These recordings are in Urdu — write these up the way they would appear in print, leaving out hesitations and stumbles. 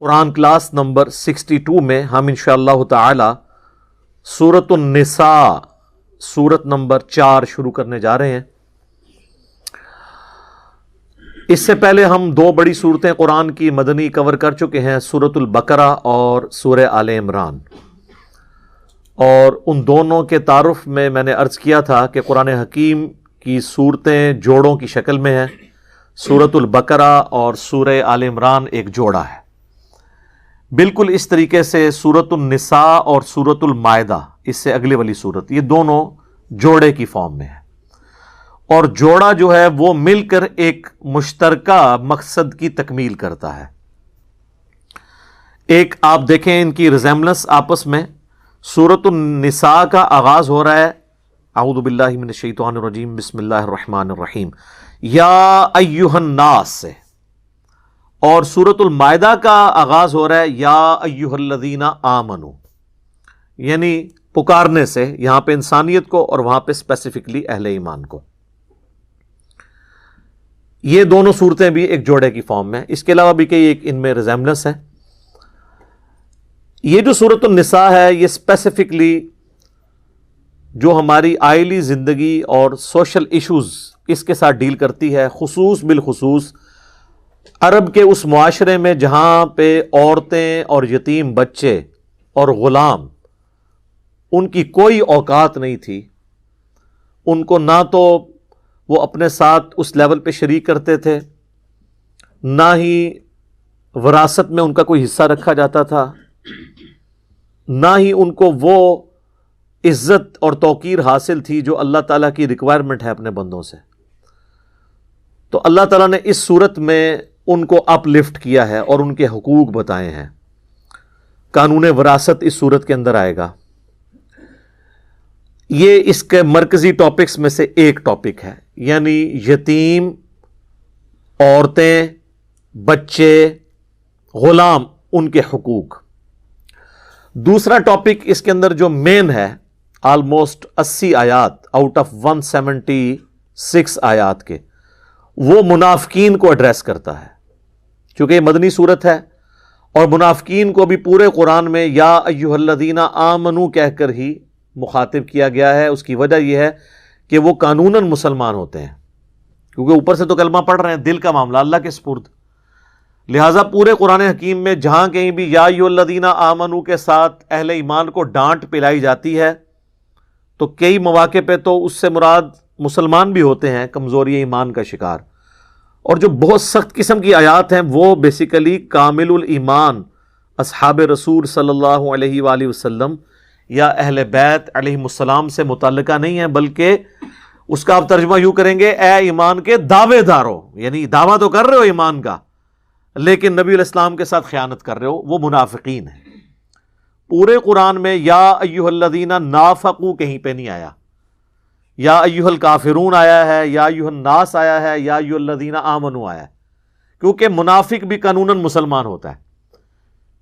قرآن کلاس نمبر 62 میں ہم انشاءاللہ تعالی سورۃ النساء سورت نمبر 4 شروع کرنے جا رہے ہیں۔ اس سے پہلے ہم دو بڑی صورتیں قرآن کی مدنی کور کر چکے ہیں، سورۃ البقرہ اور سورہ آل عمران، اور ان دونوں کے تعارف میں نے عرض کیا تھا کہ قرآن حکیم کی صورتیں جوڑوں کی شکل میں ہیں۔ سورۃ البقرہ اور سورہ آل عمران ایک جوڑا ہے، بالکل اس طریقے سے سورۃ النساء اور سورۃ المائدہ، اس سے اگلے والی صورت، یہ دونوں جوڑے کی فارم میں ہے، اور جوڑا جو ہے وہ مل کر ایک مشترکہ مقصد کی تکمیل کرتا ہے۔ ایک آپ دیکھیں ان کی ریزیمبلنس آپس میں۔ سورۃ النساء کا آغاز ہو رہا ہے اعوذ باللہ من الشیطان الرجیم بسم اللہ الرحمن الرحیم یا ایھا الناس سے، اور سورۃ المائدہ کا آغاز ہو رہا ہے یا ایھا الذین آمنوا، یعنی پکارنے سے، یہاں پہ انسانیت کو اور وہاں پہ اسپیسیفکلی اہل ایمان کو۔ یہ دونوں صورتیں بھی ایک جوڑے کی فارم میں، اس کے علاوہ بھی کئی ایک ان میں ریزیمبلنس ہے۔ یہ جو سورۃ النساء ہے یہ اسپیسیفکلی جو ہماری آئلی زندگی اور سوشل ایشوز اس کے ساتھ ڈیل کرتی ہے، خصوص بالخصوص عرب کے اس معاشرے میں جہاں پہ عورتیں اور یتیم بچے اور غلام ان کی کوئی اوقات نہیں تھی، ان کو نہ تو وہ اپنے ساتھ اس لیول پہ شریک کرتے تھے، نہ ہی وراثت میں ان کا کوئی حصہ رکھا جاتا تھا، نہ ہی ان کو وہ عزت اور توقیر حاصل تھی جو اللہ تعالیٰ کی ریکوائرمنٹ ہے اپنے بندوں سے۔ تو اللہ تعالیٰ نے اس صورت میں ان کو اپ لفٹ کیا ہے اور ان کے حقوق بتائے ہیں۔ قانون وراثت اس صورت کے اندر آئے گا، یہ اس کے مرکزی ٹاپکس میں سے ایک ٹاپک ہے، یعنی یتیم، عورتیں، بچے، غلام، ان کے حقوق۔ دوسرا ٹاپک اس کے اندر جو مین ہے، آلموسٹ 80 آیات آؤٹ آف 176 آیات کے، وہ منافقین کو ایڈریس کرتا ہے، چونکہ یہ مدنی صورت ہے، اور منافقین کو بھی پورے قرآن میں یا ایھا الذین آمنوا کہہ کر ہی مخاطب کیا گیا ہے۔ اس کی وجہ یہ ہے کہ وہ قانوناً مسلمان ہوتے ہیں، کیونکہ اوپر سے تو کلمہ پڑھ رہے ہیں، دل کا معاملہ اللہ کے سپرد، لہٰذا پورے قرآن حکیم میں جہاں کہیں بھی یا ایھا الذین آمنوا کے ساتھ اہل ایمان کو ڈانٹ پلائی جاتی ہے تو کئی مواقع پہ تو اس سے مراد مسلمان بھی ہوتے ہیں کمزوری ایمان کا شکار، اور جو بہت سخت قسم کی آیات ہیں وہ بیسیکلی کامل الایمان اصحاب رسول صلی اللہ علیہ وآلہ وسلم یا اہل بیت علیہم السلام سے متعلقہ نہیں ہے، بلکہ اس کا آپ ترجمہ یوں کریں گے، اے ایمان کے دعوے دارو، یعنی دعویٰ تو کر رہے ہو ایمان کا لیکن نبی علیہ السلام کے ساتھ خیانت کر رہے ہو، وہ منافقین ہیں۔ پورے قرآن میں یا ایھا الذین نافقوا کہیں پہ نہیں آیا، یا ایھا الکافرون آیا ہے، یا ایھا الناس آیا ہے، یا ایھا الذین آمنوا آیا ہے، کیونکہ منافق بھی قانوناً مسلمان ہوتا ہے،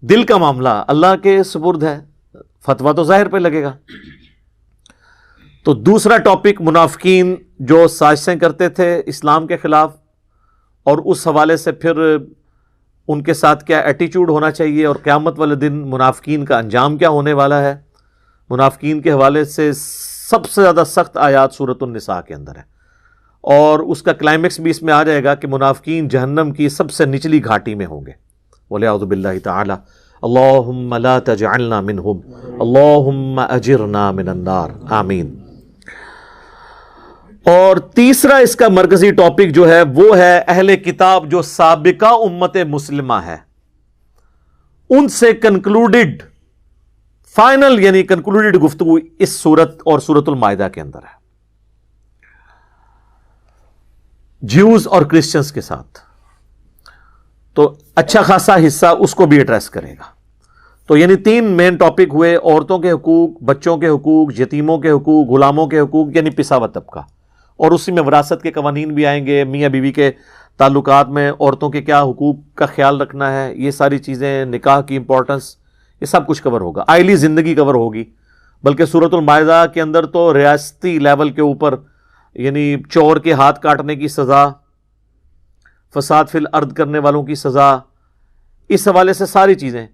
دل کا معاملہ اللہ کے سپرد ہے، فتویٰ تو ظاہر پہ لگے گا۔ تو دوسرا ٹاپک منافقین جو سازشیں کرتے تھے اسلام کے خلاف، اور اس حوالے سے پھر ان کے ساتھ کیا ایٹیچیوڈ ہونا چاہیے، اور قیامت والے دن منافقین کا انجام کیا ہونے والا ہے۔ منافقین کے حوالے سے سب سے زیادہ سخت آیات سورۃ النساء کے اندر ہے، اور اس کا کلائمیکس بھی اس میں آ جائے گا کہ منافقین جہنم کی سب سے نچلی گھاٹی میں ہوں گے۔ وَلِعَوْذُ بِاللَّهِ تَعَالَى اللہم لا تجعلنا منہم اللہم اجرنا من النار، آمین۔ اور تیسرا اس کا مرکزی ٹاپک جو ہے وہ ہے اہل کتاب جو سابقہ امت مسلمہ ہے، ان سے کنکلوڈڈ فائنل یعنی کنکلوڈڈ گفتگو اس سورت اور سورۃ المائدہ کے اندر ہے، جیوز اور کرسچنز کے ساتھ، تو اچھا خاصا حصہ اس کو بھی ایڈریس کرے گا۔ تو یعنی تین مین ٹاپک ہوئے، عورتوں کے حقوق، بچوں کے حقوق، یتیموں کے حقوق، غلاموں کے حقوق، یعنی پسا ہوا طبقہ، اور اسی میں وراثت کے قوانین بھی آئیں گے، میاں بیوی کے تعلقات میں عورتوں کے کیا حقوق کا خیال رکھنا ہے، یہ ساری چیزیں، نکاح کی امپورٹنس، یہ سب کچھ کور ہوگا، آئلی زندگی کور ہوگی۔ بلکہ سورۃ المائدہ کے اندر تو ریاستی لیول کے اوپر یعنی چور کے ہاتھ کاٹنے کی سزا، فساد فی الارض کرنے والوں کی سزا، اس حوالے سے ساری چیزیں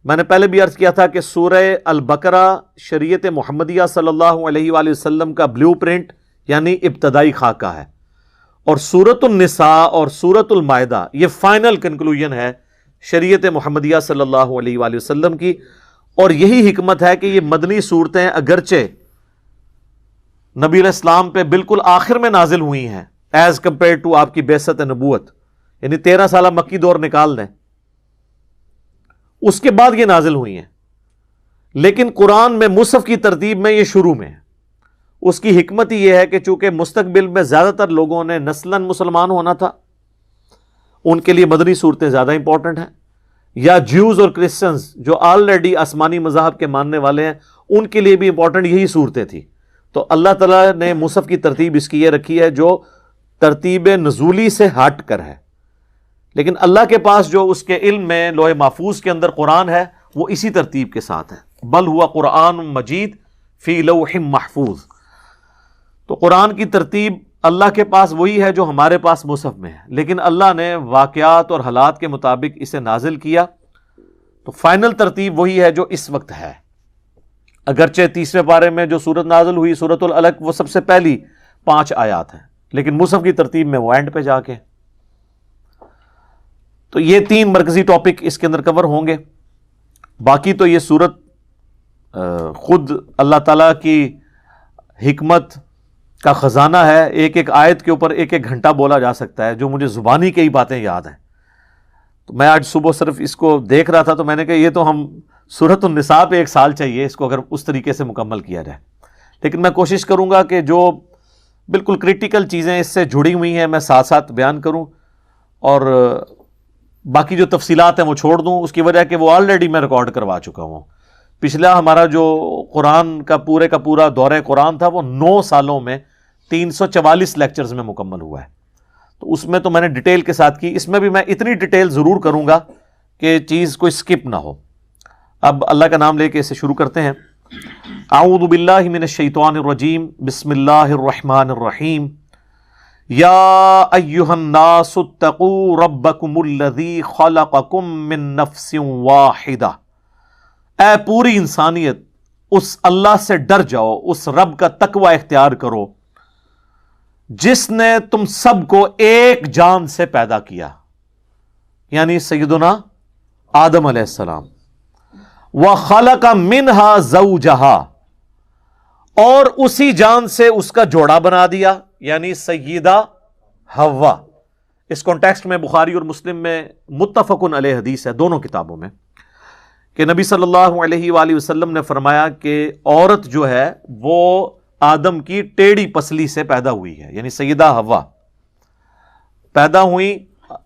میں نے پہلے بھی عرض کیا تھا کہ سورہ البقرہ شریعت محمدیہ صلی اللہ علیہ وآلہ وسلم کا بلیو پرنٹ یعنی ابتدائی خاکہ ہے، اور سورۃ النساء اور سورۃ المائدہ یہ فائنل کنکلوژن ہے شریعت محمدیہ صلی اللہ علیہ وآلہ وسلم کی. اور یہی حکمت ہے کہ یہ مدنی صورتیں اگرچہ نبی علیہ السلام پہ بالکل آخر میں نازل ہوئی ہیں ایز کمپیئر ٹو آپ کی بعثت نبوت، یعنی 13 سالہ مکی دور نکال دیں، اس کے بعد یہ نازل ہوئی ہیں، لیکن قرآن میں مصحف کی ترتیب میں یہ شروع میں ہے. اس کی حکمت یہ ہے کہ چونکہ مستقبل میں زیادہ تر لوگوں نے نسلاً مسلمان ہونا تھا، ان کے لیے مدنی صورتیں زیادہ امپورٹنٹ ہیں، یا جیوز اور کرسچنز جو آلریڈی آسمانی مذاہب کے ماننے والے ہیں ان کے لیے بھی امپورٹنٹ یہی صورتیں تھیں. تو اللہ تعالیٰ نے مصحف کی ترتیب اس کی یہ رکھی ہے جو ترتیب نزولی سے ہٹ کر ہے، لیکن اللہ کے پاس جو اس کے علم میں لوح محفوظ کے اندر قرآن ہے وہ اسی ترتیب کے ساتھ ہے. بل ہوا قرآن مجید فی لوح محفوظ. تو قرآن کی ترتیب اللہ کے پاس وہی ہے جو ہمارے پاس مصحف میں ہے، لیکن اللہ نے واقعات اور حالات کے مطابق اسے نازل کیا، تو فائنل ترتیب وہی ہے جو اس وقت ہے. اگرچہ 30ویں پارے میں جو سورت نازل ہوئی سورۃ العلق وہ سب سے پہلی 5 آیات ہیں، لیکن مصحف کی ترتیب میں وہ اینڈ پہ جا کے. تو یہ 3 مرکزی ٹاپک اس کے اندر کور ہوں گے. باقی تو یہ سورت خود اللہ تعالیٰ کی حکمت کا خزانہ ہے. ایک ایک آیت کے اوپر ایک ایک گھنٹہ بولا جا سکتا ہے، جو مجھے زبانی کئی باتیں یاد ہیں. تو میں آج صبح صرف اس کو دیکھ رہا تھا تو میں نے کہا یہ تو ہم سورۃ النساء پہ 1 سال چاہیے اس کو اگر اس طریقے سے مکمل کیا جائے. لیکن میں کوشش کروں گا کہ جو بالکل کریٹیکل چیزیں اس سے جڑی ہوئی ہیں میں ساتھ ساتھ بیان کروں، اور باقی جو تفصیلات ہیں وہ چھوڑ دوں. اس کی وجہ کہ وہ آلریڈی میں ریکارڈ کروا چکا ہوں. پچھلا ہمارا جو قرآن کا پورا دورہ قرآن تھا وہ 9 سالوں میں 344 لیکچرز میں مکمل ہوا ہے. تو اس میں تو میں نے ڈیٹیل کے ساتھ کی، اس میں بھی میں اتنی ڈیٹیل ضرور کروں گا کہ چیز کوئی سکپ نہ ہو. اب اللہ کا نام لے کے اسے شروع کرتے ہیں. اعوذ باللہ من الشیطان الرجیم، بسم اللہ الرحمن الرحیم. یا ایہا الناس اتقوا ربکم الذی خلقکم من نفس واحدہ. اے پوری انسانیت اس اللہ سے ڈر جاؤ، اس رب کا تقوی اختیار کرو جس نے تم سب کو ایک جان سے پیدا کیا، یعنی سیدنا آدم علیہ السلام. وَخَلَقَ مِنْهَا زَوْجَهَا، اور اسی جان سے اس کا جوڑا بنا دیا، یعنی سیدہ حوا. اس کانٹیکسٹ میں بخاری اور مسلم میں متفقن علیہ حدیث ہے دونوں کتابوں میں کہ نبی صلی اللہ علیہ وآلہ وسلم نے فرمایا کہ عورت جو ہے وہ آدم کی ٹیڑھی پسلی سے پیدا ہوئی ہے، یعنی سیدہ حوا پیدا ہوئی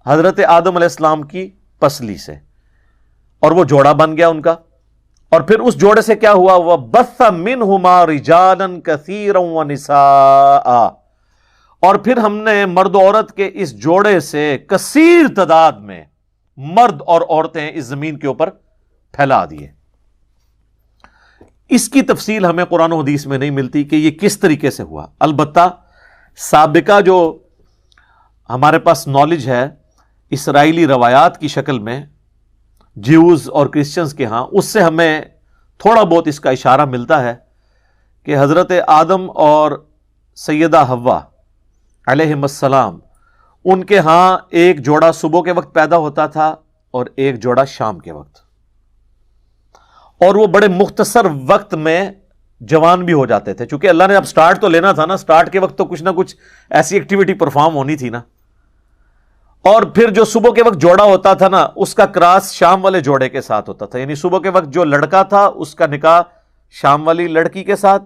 حضرت آدم علیہ السلام کی پسلی سے، اور وہ جوڑا بن گیا ان کا. اور پھر اس جوڑے سے کیا ہوا؟ وَبَثَّ مِنْهُمَا رِجَالًا كَثِيرًا وَنِسَاءً، اور پھر ہم نے مرد و عورت کے اس جوڑے سے کثیر تعداد میں مرد اور عورتیں اس زمین کے اوپر پھیلا دیے. اس کی تفصیل ہمیں قرآن و حدیث میں نہیں ملتی کہ یہ کس طریقے سے ہوا. البتہ سابقہ جو ہمارے پاس نالج ہے اسرائیلی روایات کی شکل میں جیوز اور کرسچنز کے ہاں، اس سے ہمیں تھوڑا بہت اس کا اشارہ ملتا ہے کہ حضرت آدم اور سیدہ حوا علیہم السلام ان کے ہاں ایک جوڑا صبح کے وقت پیدا ہوتا تھا اور ایک جوڑا شام کے وقت، اور وہ بڑے مختصر وقت میں جوان بھی ہو جاتے تھے. چونکہ اللہ نے اب سٹارٹ تو لینا تھا نا، سٹارٹ کے وقت تو کچھ نہ کچھ ایسی ایکٹیویٹی پرفارم ہونی تھی نا. اور پھر جو صبح کے وقت جوڑا ہوتا تھا نا اس کا کراس شام والے جوڑے کے ساتھ ہوتا تھا، یعنی صبح کے وقت جو لڑکا تھا اس کا نکاح شام والی لڑکی کے ساتھ،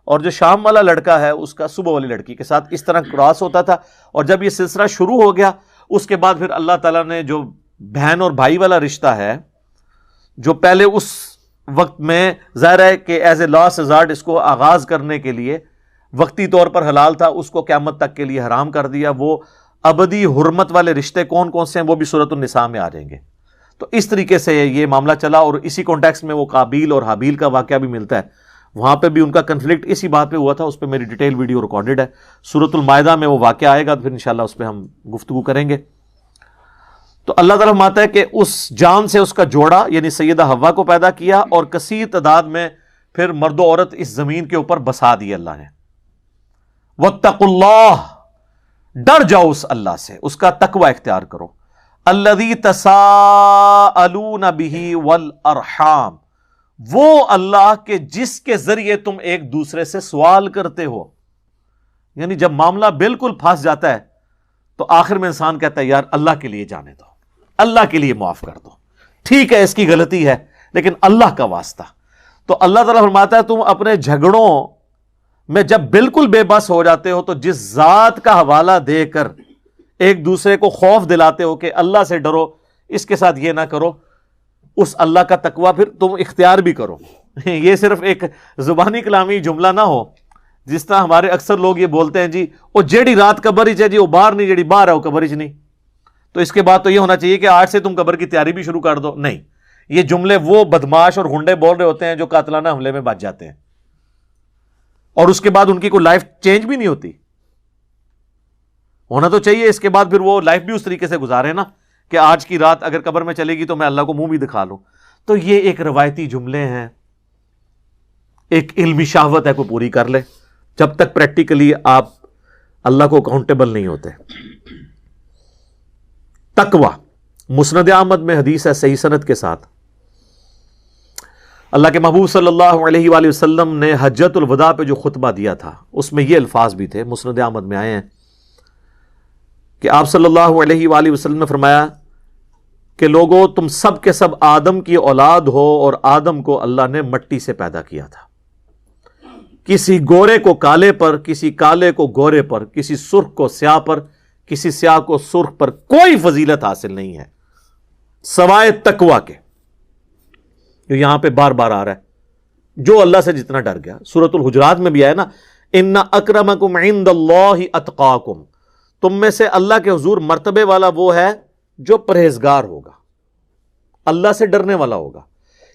اور جو شام والا لڑکا ہے اس کا صبح والی لڑکی کے ساتھ. اس طرح کراس ہوتا تھا. اور جب یہ سلسلہ شروع ہو گیا اس کے بعد پھر اللہ تعالیٰ نے جو بہن اور بھائی والا رشتہ ہے جو پہلے اس وقت میں ظاہر ہے کہ ایز اے لاسٹ ریزارٹ اس کو آغاز کرنے کے لیے وقتی طور پر حلال تھا، اس کو قیامت تک کے لیے حرام کر دیا. وہ ابدی حرمت والے رشتے کون کون سے ہیں وہ بھی سورۃ النساء میں آ جائیں گے. تو اس طریقے سے یہ معاملہ چلا، اور اسی کانٹیکسٹ میں وہ قابیل اور حابیل کا واقعہ بھی ملتا ہے. وہاں پہ بھی ان کا کنفلکٹ اسی بات پہ ہوا تھا، اس پہ میری ڈیٹیل ویڈیو ریکارڈڈ ہے. سورۃ المائدہ میں وہ واقعہ آئے گا تو پھر انشاءاللہ اس پہ ہم گفتگو کریں گے. تو اللہ تعالیٰ فرماتا ہے کہ اس جان سے اس کا جوڑا یعنی سیدہ حوا کو پیدا کیا اور کثیر تعداد میں پھر مرد و عورت اس زمین کے اوپر بسا دی اللہ نے. واتقوا اللہ، ڈر جاؤ اس اللہ سے، اس کا تقوی اختیار کرو. الذی تساءلون بہ والارحام، وہ اللہ کے جس کے ذریعے تم ایک دوسرے سے سوال کرتے ہو. یعنی جب معاملہ بالکل پھنس جاتا ہے تو آخر میں انسان کہتا ہے یار اللہ کے لیے جانے دو، اللہ کے لیے معاف کر دو، ٹھیک ہے اس کی غلطی ہے لیکن اللہ کا واسطہ. تو اللہ تعالیٰ فرماتا ہے تم اپنے جھگڑوں میں جب بالکل بے بس ہو جاتے ہو تو جس ذات کا حوالہ دے کر ایک دوسرے کو خوف دلاتے ہو کہ اللہ سے ڈرو، اس کے ساتھ یہ نہ کرو، اس اللہ کا تقوی پھر تم اختیار بھی کرو. یہ صرف ایک زبانی کلامی جملہ نہ ہو جس طرح ہمارے اکثر لوگ یہ بولتے ہیں جی وہ جیڑی رات قبر ہی جی وہ باہر نہیں، جیڑی باہر ہے وہ قبر ہی نہیں. تو اس کے بعد تو یہ ہونا چاہیے کہ آج سے تم قبر کی تیاری بھی شروع کر دو. نہیں، یہ جملے وہ بدماش اور گنڈے بول رہے ہوتے ہیں جو قاتلانہ حملے میں بچ جاتے ہیں اور اس کے بعد ان کی کوئی لائف چینج بھی نہیں ہوتی. ہونا تو چاہیے اس کے بعد پھر وہ لائف بھی اس طریقے سے گزارے نا کہ آج کی رات اگر قبر میں چلے گی تو میں اللہ کو منہ بھی دکھا لوں. تو یہ ایک روایتی جملے ہیں، ایک علمی شہوت ہے کوئی پوری کر لے، جب تک پریکٹیکلی آپ اللہ کو اکاؤنٹیبل نہیں ہوتے. تقوی مسند احمد میں حدیث ہے صحیح سند کے ساتھ. اللہ کے محبوب صلی اللہ علیہ وآلہ وسلم نے حجۃ الوداع پہ جو خطبہ دیا تھا اس میں یہ الفاظ بھی تھے، مسند احمد میں آئے ہیں کہ آپ صلی اللہ علیہ وآلہ وسلم نے فرمایا کہ لوگوں تم سب کے سب آدم کی اولاد ہو اور آدم کو اللہ نے مٹی سے پیدا کیا تھا. کسی گورے کو کالے پر، کسی کالے کو گورے پر، کسی سرخ کو سیاہ پر، کسی سیاہ کو سرخ پر کوئی فضیلت حاصل نہیں ہے سوائے تقوی کے، جو یہاں پہ بار بار آ رہا ہے. جو اللہ سے جتنا ڈر گیا، سورۃ الحجرات میں بھی آیا نا، ان اکرمکم عند اللہ اتقاکم، تم میں سے اللہ کے حضور مرتبے والا وہ ہے جو پرہیزگار ہوگا، اللہ سے ڈرنے والا ہوگا.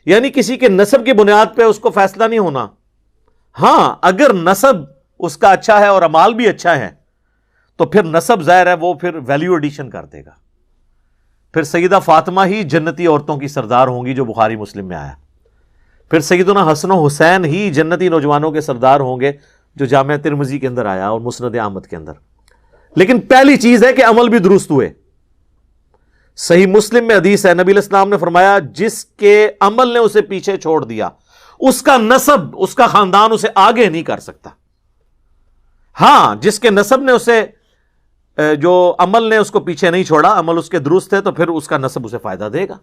یعنی کسی کے نسب کی بنیاد پہ اس کو فیصلہ نہیں ہونا. ہاں اگر نسب اس کا اچھا ہے اور اعمال بھی اچھا ہے تو پھر نسب ظاہر ہے وہ پھر ویلیو ایڈیشن کر دے گا. پھر سیدہ فاطمہ ہی جنتی عورتوں کی سردار ہوں گی جو بخاری مسلم میں آیا. پھر سیدنا حسن و حسین ہی جنتی نوجوانوں کے سردار ہوں گے جو جامعہ ترمذی کے اندر آیا اور مسند احمد کے اندر. لیکن پہلی چیز ہے کہ عمل بھی درست ہوئے. صحیح مسلم میں حدیث ہے، نبی علیہ السلام نے فرمایا جس کے عمل نے اسے پیچھے چھوڑ دیا اس کا نسب، اس کا خاندان اسے آگے نہیں کر سکتا. ہاں جس کے نسب نے اسے، جو عمل نے اس کو پیچھے نہیں چھوڑا، عمل اس کے درست ہے تو پھر اس کا نسب اسے فائدہ دے گا.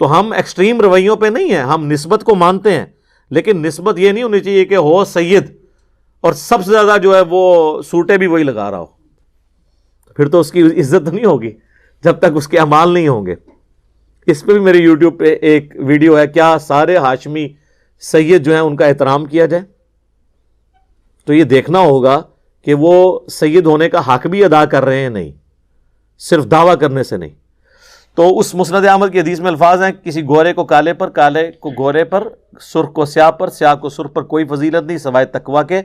تو ہم ایکسٹریم رویوں پہ نہیں ہیں، ہم نسبت کو مانتے ہیں، لیکن نسبت یہ نہیں ہونی چاہیے کہ ہو سید اور سب سے زیادہ جو ہے وہ سوٹے بھی وہی لگا رہا ہو. پھر تو اس کی عزت نہیں ہوگی جب تک اس کے اعمال نہیں ہوں گے. اس پہ بھی میرے یوٹیوب پہ ایک ویڈیو ہے، کیا سارے ہاشمی سید جو ہیں ان کا احترام کیا جائے. تو یہ دیکھنا ہوگا کہ وہ سید ہونے کا حق بھی ادا کر رہے ہیں، نہیں صرف دعویٰ کرنے سے نہیں. تو اس مسند احمد کی حدیث میں الفاظ ہیں کسی گورے کو کالے پر، کالے کو گورے پر، سرخ کو سیاہ پر، سیاہ کو سرخ پر کوئی فضیلت نہیں سوائے تقوی کے.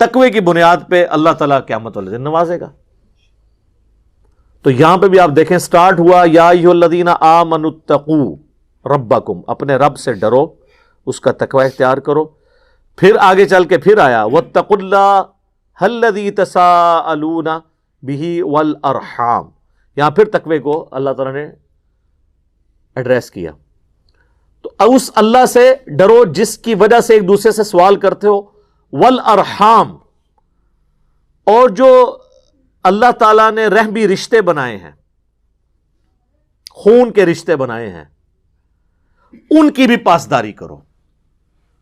تقوی کی بنیاد پہ اللہ تعالیٰ قیامت والے دن نوازے گا. تو یہاں پہ بھی آپ دیکھیں سٹارٹ ہوا یا ایھا الذین آمنوا اتقوا ربکم، اپنے رب سے ڈرو، اس کا تقوی اختیار کرو. پھر آگے چل کے پھر آیا واتقوا اللہ الذی تساءلون بہ والارحام. یہاں پھر تقوی کو اللہ تعالیٰ نے ایڈریس کیا. تو اس اللہ سے ڈرو جس کی وجہ سے ایک دوسرے سے سوال کرتے ہو، والارحام، اور جو اللہ تعالیٰ نے رحمی رشتے بنائے ہیں، خون کے رشتے بنائے ہیں، ان کی بھی پاسداری کرو.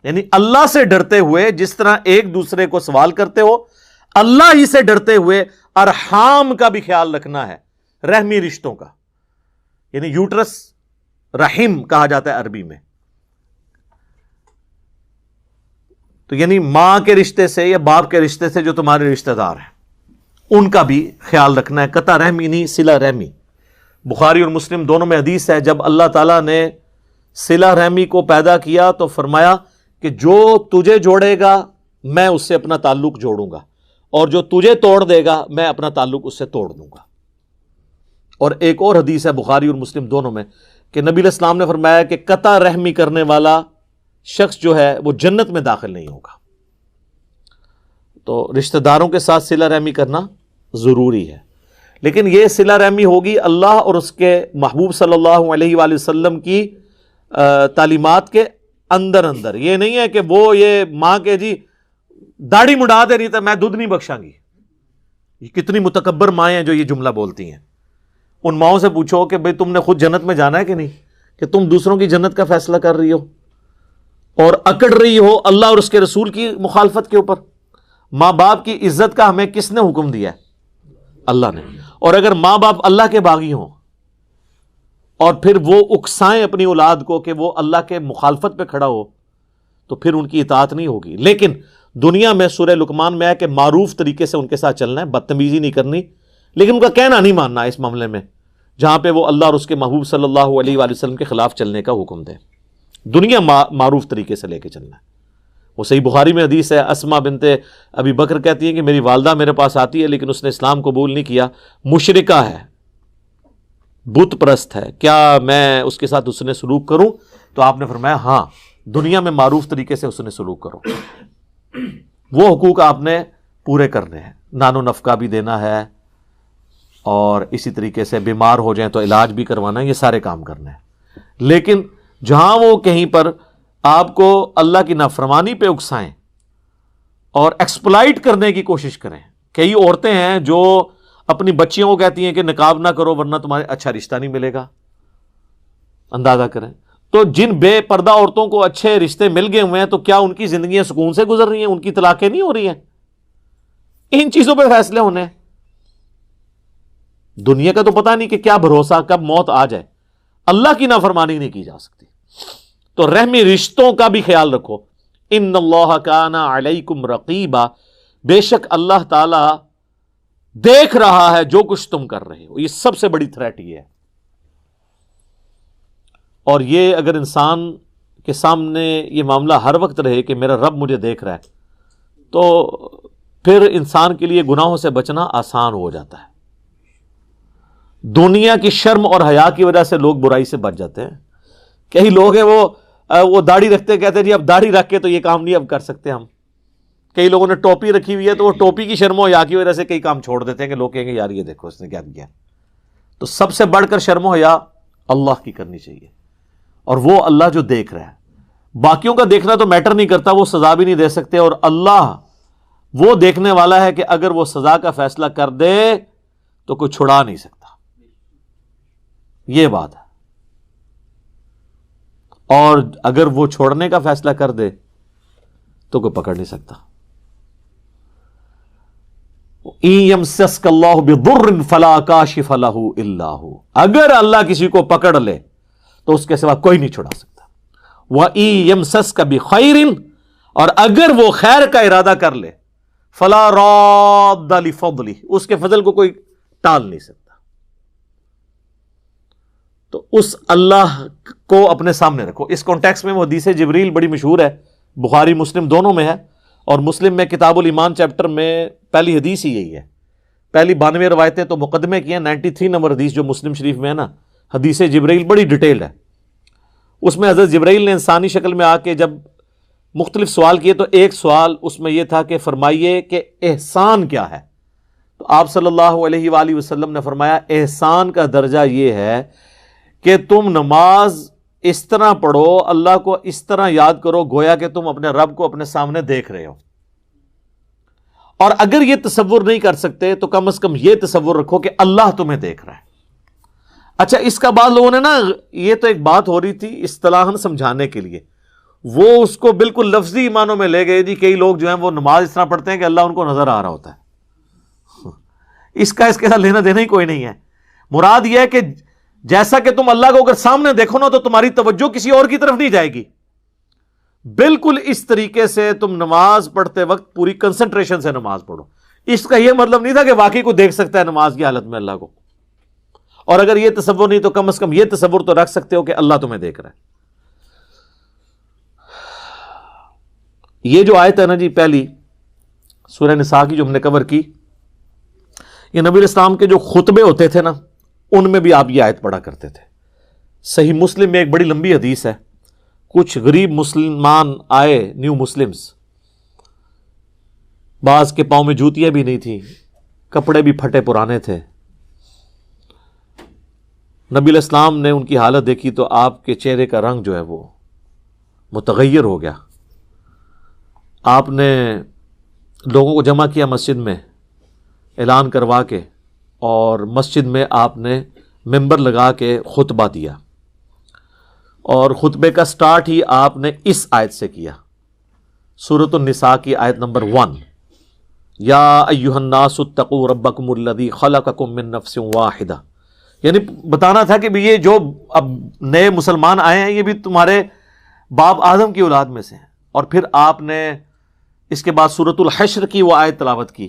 یعنی اللہ سے ڈرتے ہوئے جس طرح ایک دوسرے کو سوال کرتے ہو، اللہ ہی سے ڈرتے ہوئے ارحام کا بھی خیال رکھنا ہے، رحمی رشتوں کا. یعنی یوٹرس رحم کہا جاتا ہے عربی میں. تو یعنی ماں کے رشتے سے یا باپ کے رشتے سے جو تمہارے رشتہ دار ہیں ان کا بھی خیال رکھنا ہے. قطع رحمی نہیں، صلہ رحمی. بخاری اور مسلم دونوں میں حدیث ہے جب اللہ تعالیٰ نے صلہ رحمی کو پیدا کیا تو فرمایا کہ جو تجھے جوڑے گا میں اس سے اپنا تعلق جوڑوں گا، اور جو تجھے توڑ دے گا میں اپنا تعلق اس سے توڑ دوں گا. اور ایک اور حدیث ہے بخاری اور مسلم دونوں میں کہ نبی علیہ السلام نے فرمایا کہ قطع رحمی کرنے والا شخص جو ہے وہ جنت میں داخل نہیں ہوگا. تو رشتہ داروں کے ساتھ صلہ رحمی کرنا ضروری ہے، لیکن یہ صلہ رحمی ہوگی اللہ اور اس کے محبوب صلی اللہ علیہ وآلہ وسلم کی تعلیمات کے اندر اندر. یہ نہیں ہے کہ وہ یہ ماں کے جی داڑھی مڈا دے رہی تو میں دودھ نہیں بخشاں گی. یہ کتنی متکبر مائیں ہیں جو یہ جملہ بولتی ہیں. ان ماؤں سے پوچھو کہ بھئی تم نے خود جنت میں جانا ہے کہ نہیں، کہ تم دوسروں کی جنت کا فیصلہ کر رہی ہو اور اکڑ رہی ہو اللہ اور اس کے رسول کی مخالفت کے اوپر. ماں باپ کی عزت کا ہمیں کس نے حکم دیا ہے؟ اللہ نے. اور اگر ماں باپ اللہ کے باغی ہوں اور پھر وہ اکسائیں اپنی اولاد کو کہ وہ اللہ کے مخالفت پہ کھڑا ہو تو پھر ان کی اطاعت نہیں ہوگی. لیکن دنیا میں سورہ لقمان میں ہے کہ معروف طریقے سے ان کے ساتھ چلنا ہے، بدتمیزی نہیں کرنی، لیکن ان کا کہنا نہیں ماننا اس معاملے میں جہاں پہ وہ اللہ اور اس کے محبوب صلی اللہ علیہ وآلہ وسلم کے خلاف چلنے کا حکم دے. دنیا معروف طریقے سے لے کے چلنا ہے. وہ صحیح بخاری میں حدیث ہے، اسما بنت ابی بکر کہتی ہیں کہ میری والدہ میرے پاس آتی ہے لیکن اس نے اسلام قبول نہیں کیا، مشرکہ ہے، بت پرست ہے، کیا میں اس کے ساتھ حسن سلوک کروں؟ تو آپ نے فرمایا ہاں، دنیا میں معروف طریقے سے حسن سلوک کرو. وہ حقوق آپ نے پورے کرنے ہیں، نان و نفقہ بھی دینا ہے اور اسی طریقے سے بیمار ہو جائیں تو علاج بھی کروانا ہے، یہ سارے کام کرنے ہیں. لیکن جہاں وہ کہیں پر آپ کو اللہ کی نافرمانی پہ اکسائیں اور ایکسپلائٹ کرنے کی کوشش کریں. کئی عورتیں ہیں جو اپنی بچیوں کو کہتی ہیں کہ نقاب نہ کرو ورنہ تمہارے اچھا رشتہ نہیں ملے گا. اندازہ کریں تو جن بے پردہ عورتوں کو اچھے رشتے مل گئے ہوئے ہیں تو کیا ان کی زندگیاں سکون سے گزر رہی ہیں؟ ان کی طلاقیں نہیں ہو رہی ہیں؟ ان چیزوں پہ فیصلے ہونے ہیں. دنیا کا تو پتہ نہیں کہ کیا بھروسہ کب موت آ جائے. اللہ کی نافرمانی نہیں کی جا سکتی. تو رحمی رشتوں کا بھی خیال رکھو. ان اللہ کان علیکم رقیبا، بے شک اللہ تعالی دیکھ رہا ہے جو کچھ تم کر رہے ہو. یہ سب سے بڑی تھریٹ یہ ہے. اور یہ اگر انسان کے سامنے یہ معاملہ ہر وقت رہے کہ میرا رب مجھے دیکھ رہا ہے تو پھر انسان کے لیے گناہوں سے بچنا آسان ہو جاتا ہے. دنیا کی شرم اور حیا کی وجہ سے لوگ برائی سے بچ جاتے ہیں. کئی لوگ ہیں وہ داڑھی رکھتے کہتے ہیں جی اب داڑھی رکھ کے تو یہ کام نہیں اب کر سکتے ہم. کئی لوگوں نے ٹوپی رکھی ہوئی ہے تو وہ ٹوپی کی شرم و حیا کی وجہ سے کئی کام چھوڑ دیتے ہیں کہ لوگ کہیں گے یار یہ دیکھو اس نے کیا کیا. تو سب سے بڑھ کر شرم و حیا اللہ کی کرنی چاہیے، اور وہ اللہ جو دیکھ رہا ہے. باقیوں کا دیکھنا تو میٹر نہیں کرتا، وہ سزا بھی نہیں دے سکتے، اور اللہ وہ دیکھنے والا ہے کہ اگر وہ سزا کا فیصلہ کر دے تو کوئی چھڑا نہیں سکتا. یہ بات ہے. اور اگر وہ چھوڑنے کا فیصلہ کر دے تو کوئی پکڑ نہیں سکتا. يَمْسَسْكَ اللَّهُ بِضُرٍّ فَلَا كَاشِفَ لَهُ إِلَّا هُ، اگر اللہ کسی کو پکڑ لے تو اس کے سوا کوئی نہیں چھڑا سکتا. وَإِن بِخَيْرٍ، اور اگر وہ خیر کا ارادہ کر لے فَلَا رَادَّ لِفَضْلِهِ، اس کے فضل کو کوئی ٹال نہیں سکتا. تو اس اللہ کو اپنے سامنے رکھو. اس کانٹیکس میں وہ حدیث جبریل بڑی مشہور ہے، بخاری مسلم دونوں میں ہے، اور مسلم میں کتاب الایمان چیپٹر میں پہلی حدیث ہی یہی ہے. پہلی 92 روایتیں تو مقدمے کی ہیں، 93 نمبر حدیث جو مسلم شریف میں ہے نا، حدیث جبریل بڑی ڈیٹیلڈ ہے. اس میں حضرت جبریل نے انسانی شکل میں آ کے جب مختلف سوال کیے تو ایک سوال اس میں یہ تھا کہ فرمائیے کہ احسان کیا ہے. تو آپ صلی اللہ علیہ وآلہ وسلم نے فرمایا احسان کا درجہ یہ ہے کہ تم نماز اس طرح پڑھو، اللہ کو اس طرح یاد کرو گویا کہ تم اپنے رب کو اپنے سامنے دیکھ رہے ہو. اور اگر یہ تصور نہیں کر سکتے تو کم از کم یہ تصور رکھو کہ اللہ تمہیں دیکھ رہا ہے. اچھا، اس کا بعض لوگوں نے نا، یہ تو ایک بات ہو رہی تھی اصطلاحاً سمجھانے کے لیے، وہ اس کو بالکل لفظی معنوں میں لے گئے. جی کئی لوگ جو ہیں وہ نماز اس طرح پڑھتے ہیں کہ اللہ ان کو نظر آ رہا ہوتا ہے. اس کے ساتھ لینا دینا ہی کوئی نہیں ہے. مراد یہ ہے کہ جیسا کہ تم اللہ کو اگر سامنے دیکھو نا تو تمہاری توجہ کسی اور کی طرف نہیں جائے گی. بالکل اس طریقے سے تم نماز پڑھتے وقت پوری کنسنٹریشن سے نماز پڑھو. اس کا یہ مطلب نہیں تھا کہ واقعی کو دیکھ سکتا ہے نماز کی حالت میں اللہ کو، اور اگر یہ تصور نہیں تو کم از کم یہ تصور تو رکھ سکتے ہو کہ اللہ تمہیں دیکھ رہا ہے. یہ جو آیت ہے نا جی پہلی سورہ نساء کی جو ہم نے کور کی، یہ نبی علیہ السلام کے جو خطبے ہوتے تھے نا ان میں بھی آپ یہ آیت پڑھا کرتے تھے. صحیح مسلم میں ایک بڑی لمبی حدیث ہے. کچھ غریب مسلمان آئے، نیو مسلمز، بعض کے پاؤں میں جوتیاں بھی نہیں تھیں، کپڑے بھی پھٹے پرانے تھے. نبی علیہ السلام نے ان کی حالت دیکھی تو آپ کے چہرے کا رنگ جو ہے وہ متغیر ہو گیا. آپ نے لوگوں کو جمع کیا مسجد میں، اعلان کروا کے، اور مسجد میں آپ نے ممبر لگا کے خطبہ دیا. اور خطبے کا سٹارٹ ہی آپ نے اس آیت سے کیا، سورۃ النساء کی آیت نمبر 1، یا ایھا الناس اتقوا ربکم الذی خلقکم من نفس واحدہ. یعنی بتانا تھا کہ یہ جو اب نئے مسلمان آئے ہیں یہ بھی تمہارے باپ آدم کی اولاد میں سے ہیں. اور پھر آپ نے اس کے بعد سورۃ الحشر کی وہ آیت تلاوت کی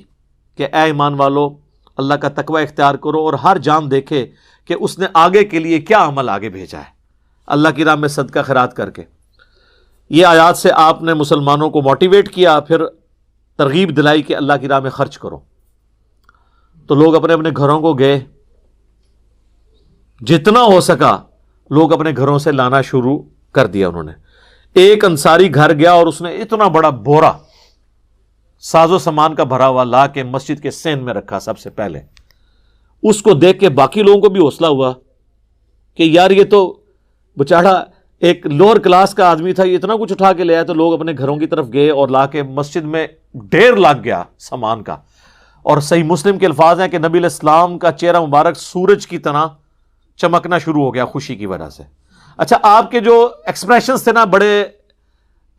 کہ اے ایمان والو اللہ کا تقوی اختیار کرو اور ہر جان دیکھے کہ اس نے آگے کے لیے کیا عمل آگے بھیجا ہے، اللہ کی راہ میں صدقہ خیرات کر کے. یہ آیات سے آپ نے مسلمانوں کو موٹیویٹ کیا، پھر ترغیب دلائی کہ اللہ کی راہ میں خرچ کرو. تو لوگ اپنے اپنے گھروں کو گئے، جتنا ہو سکا لوگ اپنے گھروں سے لانا شروع کر دیا. انہوں نے ایک انصاری گھر گیا اور اس نے اتنا بڑا بورا ساز و سامان کا بھرا ہوا لا کے مسجد کے سین میں رکھا. سب سے پہلے اس کو دیکھ کے باقی لوگوں کو بھی حوصلہ ہوا کہ یار یہ تو بچاڑا ایک لوور کلاس کا آدمی تھا، یہ اتنا کچھ اٹھا کے لے آیا. تو لوگ اپنے گھروں کی طرف گئے اور لا کے مسجد میں ڈھیر لگ گیا سامان کا. اور صحیح مسلم کے الفاظ ہیں کہ نبی علیہ السلام کا چہرہ مبارک سورج کی طرح چمکنا شروع ہو گیا خوشی کی وجہ سے. اچھا، آپ کے جو ایکسپریشنز تھے نا بڑے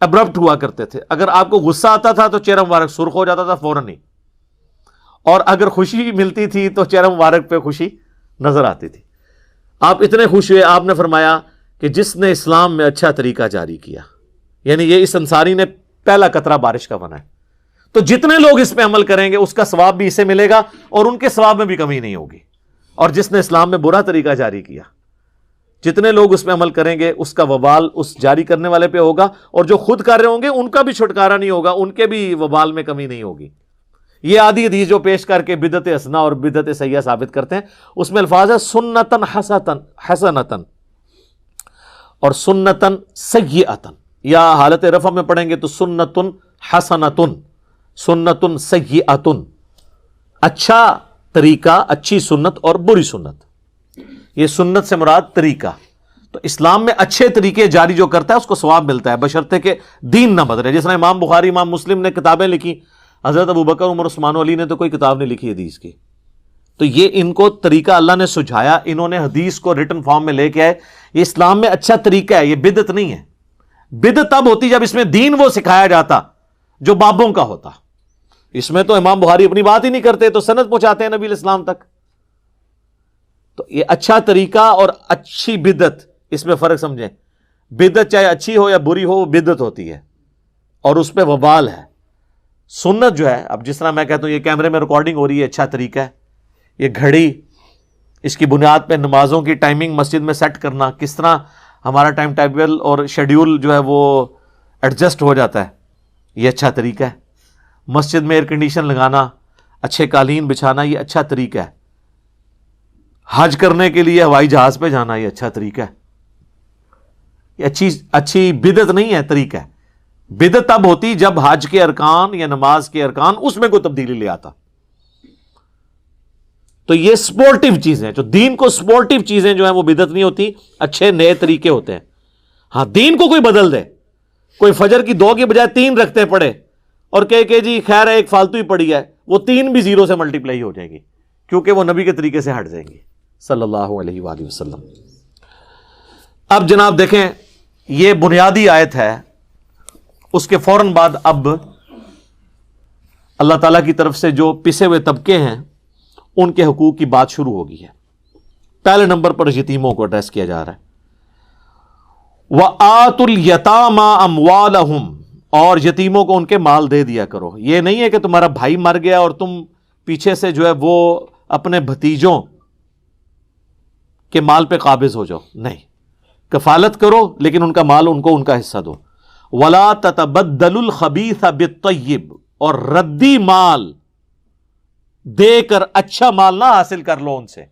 ابرپٹ ہوا کرتے تھے. اگر آپ کو غصہ آتا تھا تو چہرہ مبارک سرخ ہو جاتا تھا فوراً ہی، اور اگر خوشی ملتی تھی تو چہرہ مبارک پہ خوشی نظر آتی تھی. آپ اتنے خوش ہوئے، آپ نے فرمایا کہ جس نے اسلام میں اچھا طریقہ جاری کیا، یعنی یہ اس انصاری نے پہلا قطرہ بارش کا بنا ہے، تو جتنے لوگ اس پہ عمل کریں گے اس کا ثواب بھی اسے ملے گا اور ان کے ثواب میں بھی کمی نہیں ہوگی. اور جس نے اسلام میں برا طریقہ جاری کیا، جتنے لوگ اس پہ عمل کریں گے اس کا وبال اس جاری کرنے والے پہ ہوگا، اور جو خود کر رہے ہوں گے ان کا بھی چھٹکارا نہیں ہوگا، ان کے بھی وبال میں کمی نہیں ہوگی. یہ آدھی حدیث جو پیش کر کے بدعت حسنہ اور بدعت سیئہ ثابت کرتے ہیں، اس میں الفاظ ہے سنتن حسنتن اور سنتن سیئتن، یا حالت رفع میں پڑھیں گے تو سنتن حسنتن، سنتن سیئتن، اچھا طریقہ، اچھی سنت اور بری سنت. یہ سنت سے مراد طریقہ. تو اسلام میں اچھے طریقے جاری جو کرتا ہے اس کو ثواب ملتا ہے، بشرطے کہ دین نہ بدلے. جس طرح امام بخاری، امام مسلم نے کتابیں لکھی، حضرت ابوبکر، عمر، عثمان و علی نے تو کوئی کتاب نہیں لکھی حدیث کی. تو یہ ان کو طریقہ اللہ نے سجھایا، انہوں نے حدیث کو ریٹن فارم میں لے کے آئے. یہ اسلام میں اچھا طریقہ ہے، یہ بدعت نہیں ہے. بدعت تب ہوتی جب اس میں دین وہ سکھایا جاتا جو بابوں کا ہوتا. اس میں تو امام بخاری اپنی بات ہی نہیں کرتے، تو سند پہنچاتے ہیں نبی علیہ السلام تک. تو یہ اچھا طریقہ اور اچھی بدعت، اس میں فرق سمجھیں. بدعت چاہے اچھی ہو یا بری ہو وہ بدعت ہوتی ہے اور اس پہ وبال ہے. سنت جو ہے، اب جس طرح میں کہتا ہوں یہ کیمرے میں ریکارڈنگ ہو رہی ہے، اچھا طریقہ ہے. یہ گھڑی، اس کی بنیاد پہ نمازوں کی ٹائمنگ مسجد میں سیٹ کرنا، کس طرح ہمارا ٹائم ٹیبل اور شیڈیول جو ہے وہ ایڈجسٹ ہو جاتا ہے، یہ اچھا طریقہ ہے. مسجد میں ایئر کنڈیشن لگانا، اچھے قالین بچھانا، یہ اچھا طریقہ ہے. حج کرنے کے لیے ہوائی جہاز پہ جانا، یہ اچھا طریقہ ہے. یہ اچھی بدعت نہیں ہے، طریقہ ہے. بدعت تب ہوتی جب حج کے ارکان یا نماز کے ارکان اس میں کوئی تبدیلی لے آتا. تو یہ سپورٹیو چیزیں، جو دین کو سپورٹیو چیزیں جو ہیں وہ بدعت نہیں ہوتی، اچھے نئے طریقے ہوتے ہیں. ہاں دین کو کوئی بدل دے، کوئی فجر کی 2 کی بجائے 3 رکھتے پڑے اور کہ جی خیر ہے ایک فالتو ہی پڑی ہے، وہ 3 بھی 0 سے ملٹیپلائی ہو جائیں گی، کیونکہ وہ نبی کے طریقے سے ہٹ جائیں گی صلی اللہ علیہ وآلہ وسلم. اب جناب دیکھیں، یہ بنیادی آیت ہے. اس کے فوراً بعد اب اللہ تعالیٰ کی طرف سے جو پسے ہوئے طبقے ہیں ان کے حقوق کی بات شروع ہو گئی ہے. پہلے نمبر پر یتیموں کو ایڈریس کیا جا رہا ہے. وَآتُوا الْيَتَامَىٰ أَمْوَالَهُمْ، اور یتیموں کو ان کے مال دے دیا کرو. یہ نہیں ہے کہ تمہارا بھائی مر گیا اور تم پیچھے سے جو ہے وہ اپنے بھتیجوں کے مال پہ قابض ہو جاؤ. نہیں، کفالت کرو لیکن ان کا مال ان کو ان کا حصہ دو. وَلَا تَتَبَدَّلُوا الْخَبِيثَ بِالطَّيِّبِ، اور ردی مال دے کر اچھا مال نہ حاصل کر لو ان سے.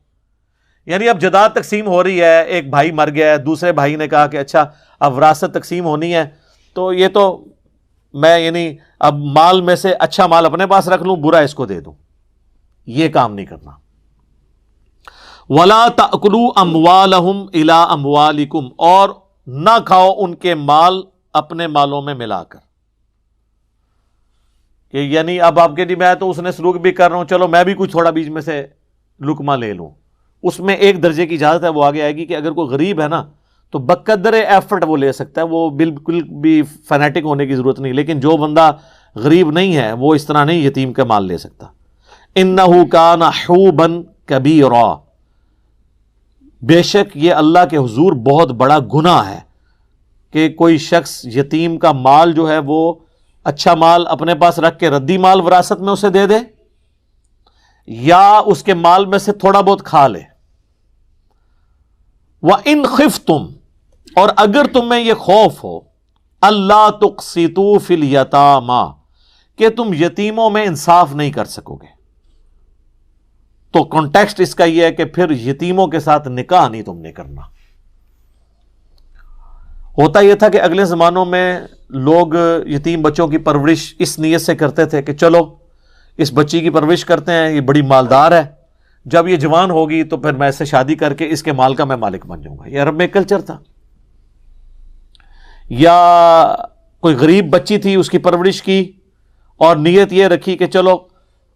یعنی اب جداد تقسیم ہو رہی ہے، ایک بھائی مر گیا ہے، دوسرے بھائی نے کہا کہ اچھا اب وراثت تقسیم ہونی ہے، تو یہ تو میں یعنی اب مال میں سے اچھا مال اپنے پاس رکھ لوں، برا اس کو دے دوں، یہ کام نہیں کرنا۔ وَلَا تَأْكُلُوا أَمْوَالَهُمْ إِلَىٰ أَمْوَالِكُمْ، اور نہ کھاؤ ان کے مال اپنے مالوں میں ملا کر، کہ یعنی اب آپ کے جی میں تو اس نے سلوک بھی کر رہا ہوں، چلو میں بھی کچھ تھوڑا بیچ میں سے لقمہ لے لوں۔ اس میں ایک درجے کی اجازت ہے، وہ آگے آئے گی کہ اگر کوئی غریب ہے نا تو بقدر ایفرٹ وہ لے سکتا ہے، وہ بالکل بھی فنیٹک ہونے کی ضرورت نہیں، لیکن جو بندہ غریب نہیں ہے وہ اس طرح نہیں یتیم کا مال لے سکتا۔ إِنَّهُ كَانَ حُوبًا كَبِيرًا، بے شک یہ اللہ کے حضور بہت بڑا گناہ ہے کہ کوئی شخص یتیم کا مال جو ہے وہ اچھا مال اپنے پاس رکھ کے ردی مال وراثت میں اسے دے دے، یا اس کے مال میں سے تھوڑا بہت کھا لے۔ وَإِنْ خِفْتُمْ، اور اگر تمہیں یہ خوف ہو، اللہ تقسطوا فی الیتامی، کہ تم یتیموں میں انصاف نہیں کر سکو گے، تو کانٹیکسٹ اس کا یہ ہے کہ پھر یتیموں کے ساتھ نکاح نہیں تم نے کرنا۔ ہوتا یہ تھا کہ اگلے زمانوں میں لوگ یتیم بچوں کی پرورش اس نیت سے کرتے تھے کہ چلو اس بچی کی پرورش کرتے ہیں، یہ بڑی مالدار ہے، جب یہ جوان ہوگی تو پھر میں اس سے شادی کر کے اس کے مال کا میں مالک بن جاؤں گا۔ یہ عرب میں کلچر تھا۔ یا کوئی غریب بچی تھی، اس کی پرورش کی اور نیت یہ رکھی کہ چلو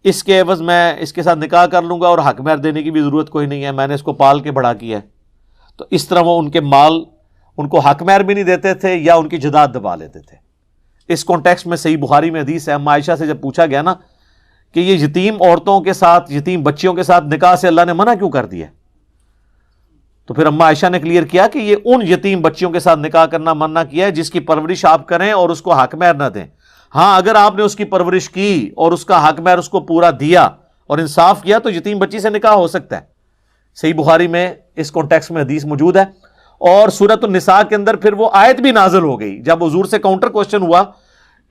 اس کے عوض میں اس کے ساتھ نکاح کر لوں گا اور حق مہر دینے کی بھی ضرورت کوئی نہیں ہے، میں نے اس کو پال کے بڑا کیا ہے، تو اس طرح وہ ان کے مال ان کو حق مہر بھی نہیں دیتے تھے یا ان کی جداد دبا لیتے تھے۔ اس کانٹیکسٹ میں صحیح بخاری میں حدیث ہے، اما عائشہ سے جب پوچھا گیا نا کہ یہ یتیم عورتوں کے ساتھ، یتیم بچیوں کے ساتھ نکاح سے اللہ نے منع کیوں کر دیا، تو پھر اما عائشہ نے کلیئر کیا کہ یہ ان یتیم بچیوں کے ساتھ نکاح کرنا منع کیا ہے جس کی پرورش آپ کریں اور اس کو حق مہر نہ دیں۔ ہاں اگر آپ نے اس کی پرورش کی اور اس کا حق مہر اس کو پورا دیا اور انصاف کیا تو یتیم بچی سے نکاح ہو سکتا ہے۔ صحیح بخاری میں اس کانٹیکسٹ میں حدیث موجود ہے۔ اور سورۃ النساء کے اندر پھر وہ آیت بھی نازل ہو گئی جب حضور سے کاؤنٹر کوسچن ہوا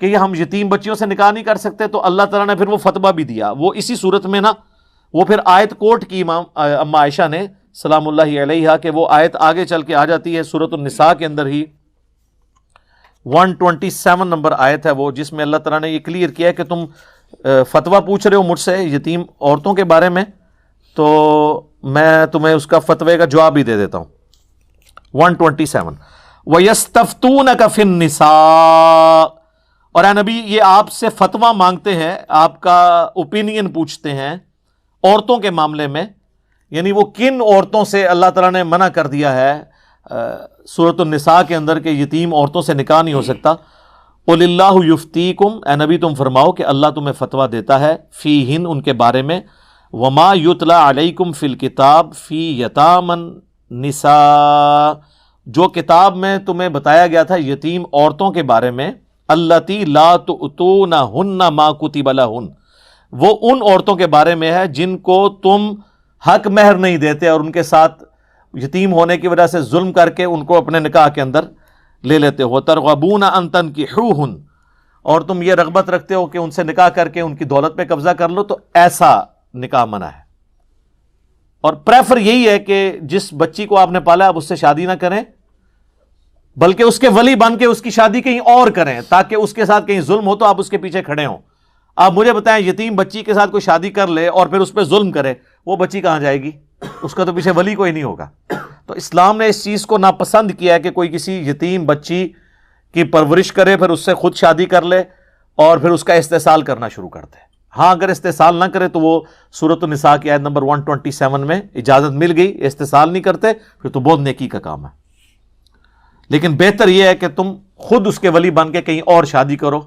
کہ یہ ہم یتیم بچیوں سے نکاح نہیں کر سکتے، تو اللہ تعالیٰ نے پھر وہ فتویٰ بھی دیا۔ وہ اسی صورت میں نا وہ پھر آیت کوٹ کی امام اما عائشہ نے سلام اللہ علیہا، کہ وہ آیت آگے چل کے آ جاتی ہے سورۃ النساء کے اندر ہی 127 نمبر آیت ہے وہ، جس میں اللہ تعالیٰ نے یہ کلیئر کیا ہے کہ تم فتویٰ پوچھ رہے ہو مجھ سے یتیم عورتوں کے بارے میں، تو میں تمہیں اس کا فتوے کا جواب ہی دے دیتا ہوں۔ 127 وَيَسْتَفْتُونَكَ فِي النِّسَاءِ، اور اے نبی یہ آپ سے فتویٰ مانگتے ہیں، آپ کا اوپینین پوچھتے ہیں عورتوں کے معاملے میں، یعنی وہ کن عورتوں سے اللہ تعالیٰ نے منع کر دیا ہے سورۃ النساء کے اندر کہ یتیم عورتوں سے نکاح نہیں ہو سکتا۔ قُلِ اللَّهُ يُفْتِيكُمْ، اے نبی تم فرماؤ کہ اللہ تمہیں فتویٰ دیتا ہے فیہن ان کے بارے میں، وَمَا يُتْلَى عَلَيْكُمْ فِي الْكِتَابِ فِي يَتَامَى النِّسَاءِ، جو کتاب میں تمہیں بتایا گیا تھا یتیم عورتوں کے بارے میں، اللتی لا تؤتونہن ما کتب لہن، وہ ان عورتوں کے بارے میں ہے جن کو تم حق مہر نہیں دیتے اور ان کے ساتھ یتیم ہونے کی وجہ سے ظلم کر کے ان کو اپنے نکاح کے اندر لے لیتے ہو۔ ترغبون ان تنکحوہن، اور تم یہ رغبت رکھتے ہو کہ ان سے نکاح کر کے ان کی دولت پہ قبضہ کر لو، تو ایسا نکاح منع ہے۔ اور پریفر یہی ہے کہ جس بچی کو آپ نے پالا آپ اس سے شادی نہ کریں، بلکہ اس کے ولی بن کے اس کی شادی کہیں اور کریں، تاکہ اس کے ساتھ کہیں ظلم ہو تو آپ اس کے پیچھے کھڑے ہوں۔ آپ مجھے بتائیں یتیم بچی کے ساتھ کوئی شادی کر لے اور پھر اس پہ ظلم کرے، وہ بچی کہاں جائے گی؟ اس کا تو پیچھے ولی کوئی نہیں ہوگا۔ تو اسلام نے اس چیز کو ناپسند کیا ہے کہ کوئی کسی یتیم بچی کی پرورش کرے پھر اس سے خود شادی کر لے اور پھر اس کا استحصال کرنا شروع کر دے۔ ہاں اگر استحصال نہ کرے تو وہ سورۃ النساء کی آیت نمبر 127 میں اجازت مل گئی، استحصال نہیں کرتے پھر تو بہت نیکی کا کام ہے۔ لیکن بہتر یہ ہے کہ تم خود اس کے ولی بن کے کہیں اور شادی کرو،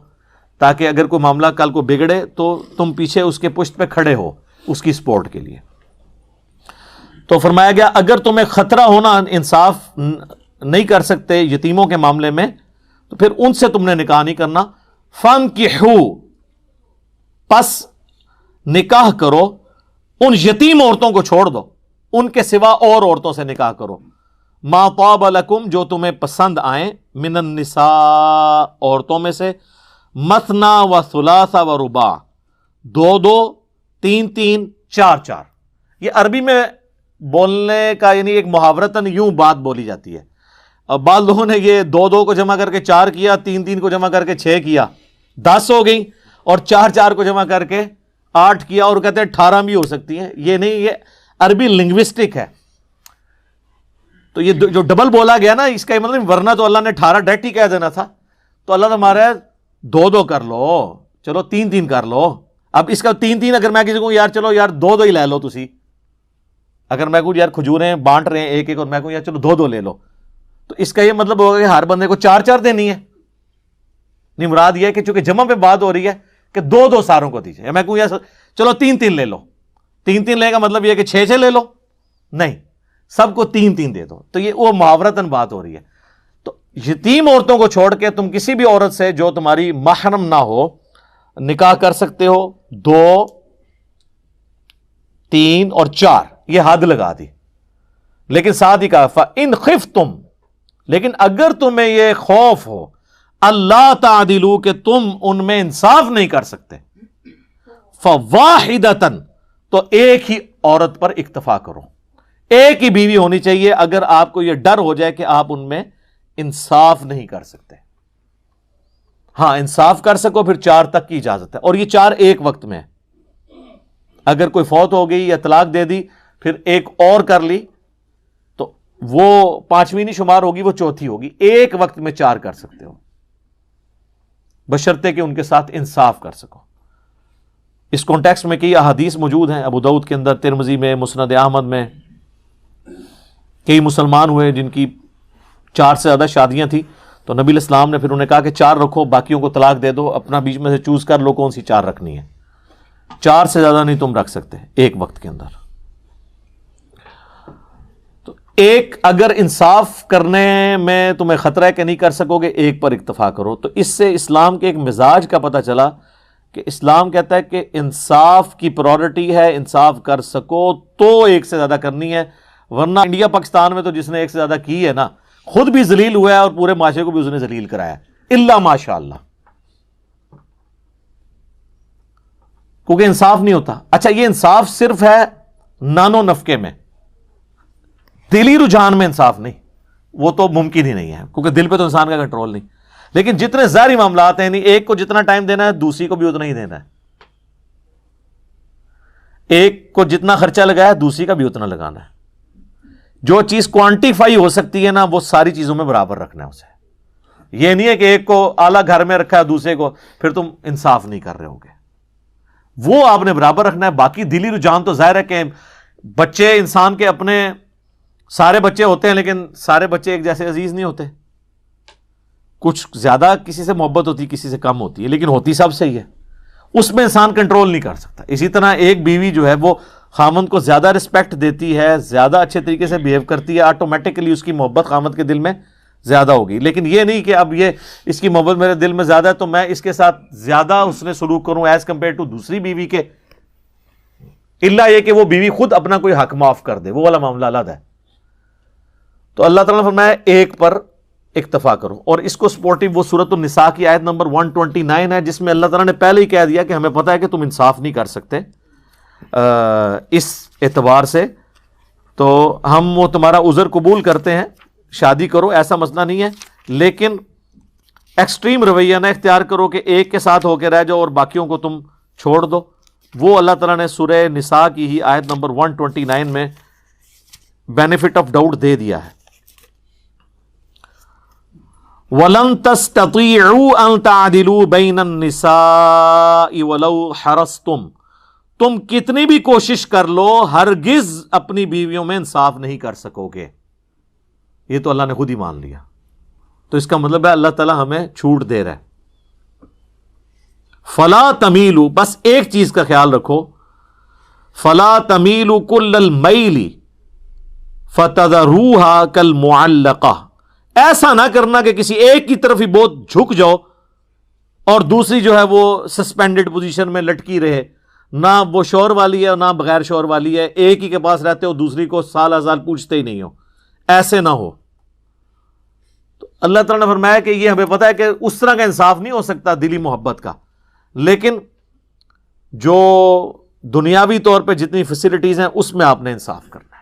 تاکہ اگر کوئی معاملہ کل کو بگڑے تو تم پیچھے اس کے پشت پہ کھڑے ہو اس کی سپورٹ کے لیے۔ تو فرمایا گیا اگر تمہیں خطرہ ہونا انصاف نہیں کر سکتے یتیموں کے معاملے میں تو پھر ان سے تم نے نکاح نہیں کرنا۔ فانکحوا، پس نکاح کرو، ان یتیم عورتوں کو چھوڑ دو، ان کے سوا اور عورتوں سے نکاح کرو، ما طاب لکم، جو تمہیں پسند آئیں، من النساء، عورتوں میں سے، مثنا و ثلاث و رباع، دو دو، تین تین، چار چار۔ یہ عربی میں بولنے کا یعنی ایک محاورتاً یوں بات بولی جاتی ہے. اب بعض لوگوں نے یہ 2 کو جمع کر کے 4 کیا, 3 کو جمع کر کے 6 کیا, 10 ہو گئی, اور 4 کو جمع کر کے 8 کیا, اور کہتے ہیں 18 بھی ہو سکتی ہیں. یہ نہیں, یہ عربی لنگوسٹک ہے. تو یہ جو ڈبل بولا گیا نا, اس کا مطلب ورنہ تو اللہ نے 18 ڈائٹ ہی کہہ دینا تھا. تو اللہ تمہارا 2 کر لو, چلو 3 کر لو. اب اس کا 3 اگر میں کسی کو یار چلو یار 2 ہی لے لو تسی, اگر میں کہوں یار کھجوریں بانٹ رہے ہیں 1 اور میں کہوں یار چلو 2 لے لو, تو اس کا یہ مطلب ہوگا کہ ہر بندے کو 4 دینی ہے. نہیں, مراد یہ ہے کہ چونکہ جمع پہ بات ہو رہی ہے کہ 2 ساروں کو دیجیے. میں کہوں یار چلو 3 لے لو, 3 لے کا مطلب یہ کہ 6 لے لو, نہیں, سب کو 3 دے دو. تو یہ وہ محاورتاً بات ہو رہی ہے. تو یتیم عورتوں کو چھوڑ کے تم کسی بھی عورت سے جو تمہاری محرم نہ ہو نکاح کر سکتے ہو. 2, 3 اور 4 یہ حد لگا دی. لیکن ساتھ ہی کہا فَإِنْ خِفْتُمْ, لیکن اگر تمہیں یہ خوف ہو اللہ تعدلوا کہ تم ان میں انصاف نہیں کر سکتے, فَوَاحِدَةً, تو ایک ہی عورت پر اکتفا کرو. ایک ہی بیوی ہونی چاہیے اگر آپ کو یہ ڈر ہو جائے کہ آپ ان میں انصاف نہیں کر سکتے. ہاں, انصاف کر سکو پھر 4 تک کی اجازت ہے, اور یہ 4 ایک وقت میں ہے. اگر کوئی فوت ہو گئی یا طلاق دے دی پھر ایک اور کر لی تو وہ 5ویں نہیں شمار ہوگی, وہ 4تھی ہوگی. ایک وقت میں 4 کر سکتے ہو بشرطے کہ ان کے ساتھ انصاف کر سکو. اس کانٹیکسٹ میں کئی احادیث موجود ہیں, ابو داؤد کے اندر, ترمذی میں, مسند احمد میں. کئی مسلمان ہوئے جن کی 4 سے زیادہ شادیاں تھیں, تو نبی الاسلام نے پھر انہیں کہا کہ 4 رکھو, باقیوں کو طلاق دے دو, اپنا بیچ میں سے چوز کر لو کون سی 4 رکھنی ہے. 4 سے زیادہ نہیں تم رکھ سکتے ایک وقت کے اندر. تو ایک اگر انصاف کرنے میں تمہیں خطرہ ہے کہ نہیں کر سکو گے, ایک پر اکتفا کرو. تو اس سے اسلام کے ایک مزاج کا پتہ چلا کہ اسلام کہتا ہے کہ انصاف کی پرائورٹی ہے, انصاف کر سکو تو ایک سے زیادہ کرنی ہے. ورنہ انڈیا پاکستان میں تو جس نے ایک سے زیادہ کی ہے نا, خود بھی ذلیل ہوا ہے اور پورے معاشرے کو بھی اس نے ذلیل کرایا, الا ماشاء اللہ, کیونکہ انصاف نہیں ہوتا. اچھا, یہ انصاف صرف ہے نانو نفقے میں, دلی رجحان میں انصاف نہیں, وہ تو ممکن ہی نہیں ہے کیونکہ دل پہ تو انسان کا کنٹرول نہیں. لیکن جتنے ظاہری معاملات ہیں, ایک کو جتنا ٹائم دینا ہے دوسری کو بھی اتنا ہی دینا ہے, ایک کو جتنا خرچہ لگایا ہے دوسری کا بھی اتنا لگانا ہے. جو چیز کوانٹیفائی ہو سکتی ہے نا وہ ساری چیزوں میں برابر رکھنا ہے اسے. یہ نہیں ہے کہ ایک کو اعلیٰ گھر میں رکھا ہے دوسرے کو, پھر تم انصاف نہیں کر رہے ہوگے. وہ آپ نے برابر رکھنا ہے. باقی دلی رجحان تو ظاہر ہے کہ بچے انسان کے اپنے سارے بچے ہوتے ہیں, لیکن سارے بچے ایک جیسے عزیز نہیں ہوتے. کچھ زیادہ کسی سے محبت ہوتی, کسی سے کم ہوتی ہے, لیکن ہوتی سب سے ہی ہے. اس میں انسان کنٹرول نہیں کر سکتا. اسی طرح ایک بیوی جو ہے وہ خامند کو زیادہ رسپیکٹ دیتی ہے, زیادہ اچھے طریقے سے بیہیو کرتی ہے, آٹومیٹکلی اس کی محبت خامند کے دل میں زیادہ ہوگی. لیکن یہ نہیں کہ اب یہ اس کی محبت میرے دل میں زیادہ ہے تو میں اس کے ساتھ زیادہ اس نے سلوک کروں ایز کمپیئر ٹو دوسری بیوی کے, الا یہ کہ وہ بیوی خود اپنا کوئی حق معاف کر دے, وہ والا معاملہ علیحدہ ہے. تو اللہ تعالیٰ نے فرمایا ایک پر اکتفا کرو. اور اس کو سپورٹو وہ سورۃ النساء کی آیت نمبر 129 ہے, جس میں اللہ تعالیٰ نے پہلے ہی کہہ دیا کہ ہمیں پتہ ہے کہ تم انصاف نہیں کر سکتے اس اعتبار سے, تو ہم وہ تمہارا عذر قبول کرتے ہیں, شادی کرو, ایسا مسئلہ نہیں ہے. لیکن ایکسٹریم رویہ نہ اختیار کرو کہ ایک کے ساتھ ہو کے رہ جاؤ اور باقیوں کو تم چھوڑ دو. وہ اللہ تعالیٰ نے سورہ نساء کی ہی آیت نمبر 129 میں بینیفٹ آف ڈاؤٹ دے دیا ہے. وَلَن تَسْتَطِيعُوا أَن تَعْدِلُوا بَيْنَ النِّسَاءِ وَلَوْ حَرَصْتُمْ, تم کتنی بھی کوشش کر لو ہرگز اپنی بیویوں میں انصاف نہیں کر سکو گے. یہ تو اللہ نے خود ہی مان لیا. تو اس کا مطلب ہے اللہ تعالیٰ ہمیں چھوٹ دے رہا ہے. فَلَا تَمِيلُوا, بس ایک چیز کا خیال رکھو, فَلَا تَمِيلُوا كُلَّ الْمَيْلِ فَتَذَرُوهَا كَالْمُعَلَّقَةِ, ایسا نہ کرنا کہ کسی ایک کی طرف ہی بہت جھک جاؤ اور دوسری جو ہے وہ سسپینڈڈ پوزیشن میں لٹکی رہے, نہ وہ شور والی ہے نہ بغیر شور والی ہے, ایک ہی کے پاس رہتے ہو دوسری کو سال ہزار پوچھتے ہی نہیں ہو, ایسے نہ ہو. تو اللہ تعالیٰ نے فرمایا کہ یہ ہمیں پتہ ہے کہ اس طرح کا انصاف نہیں ہو سکتا دلی محبت کا, لیکن جو دنیاوی طور پہ جتنی فیسلٹیز ہیں اس میں آپ نے انصاف کرنا ہے.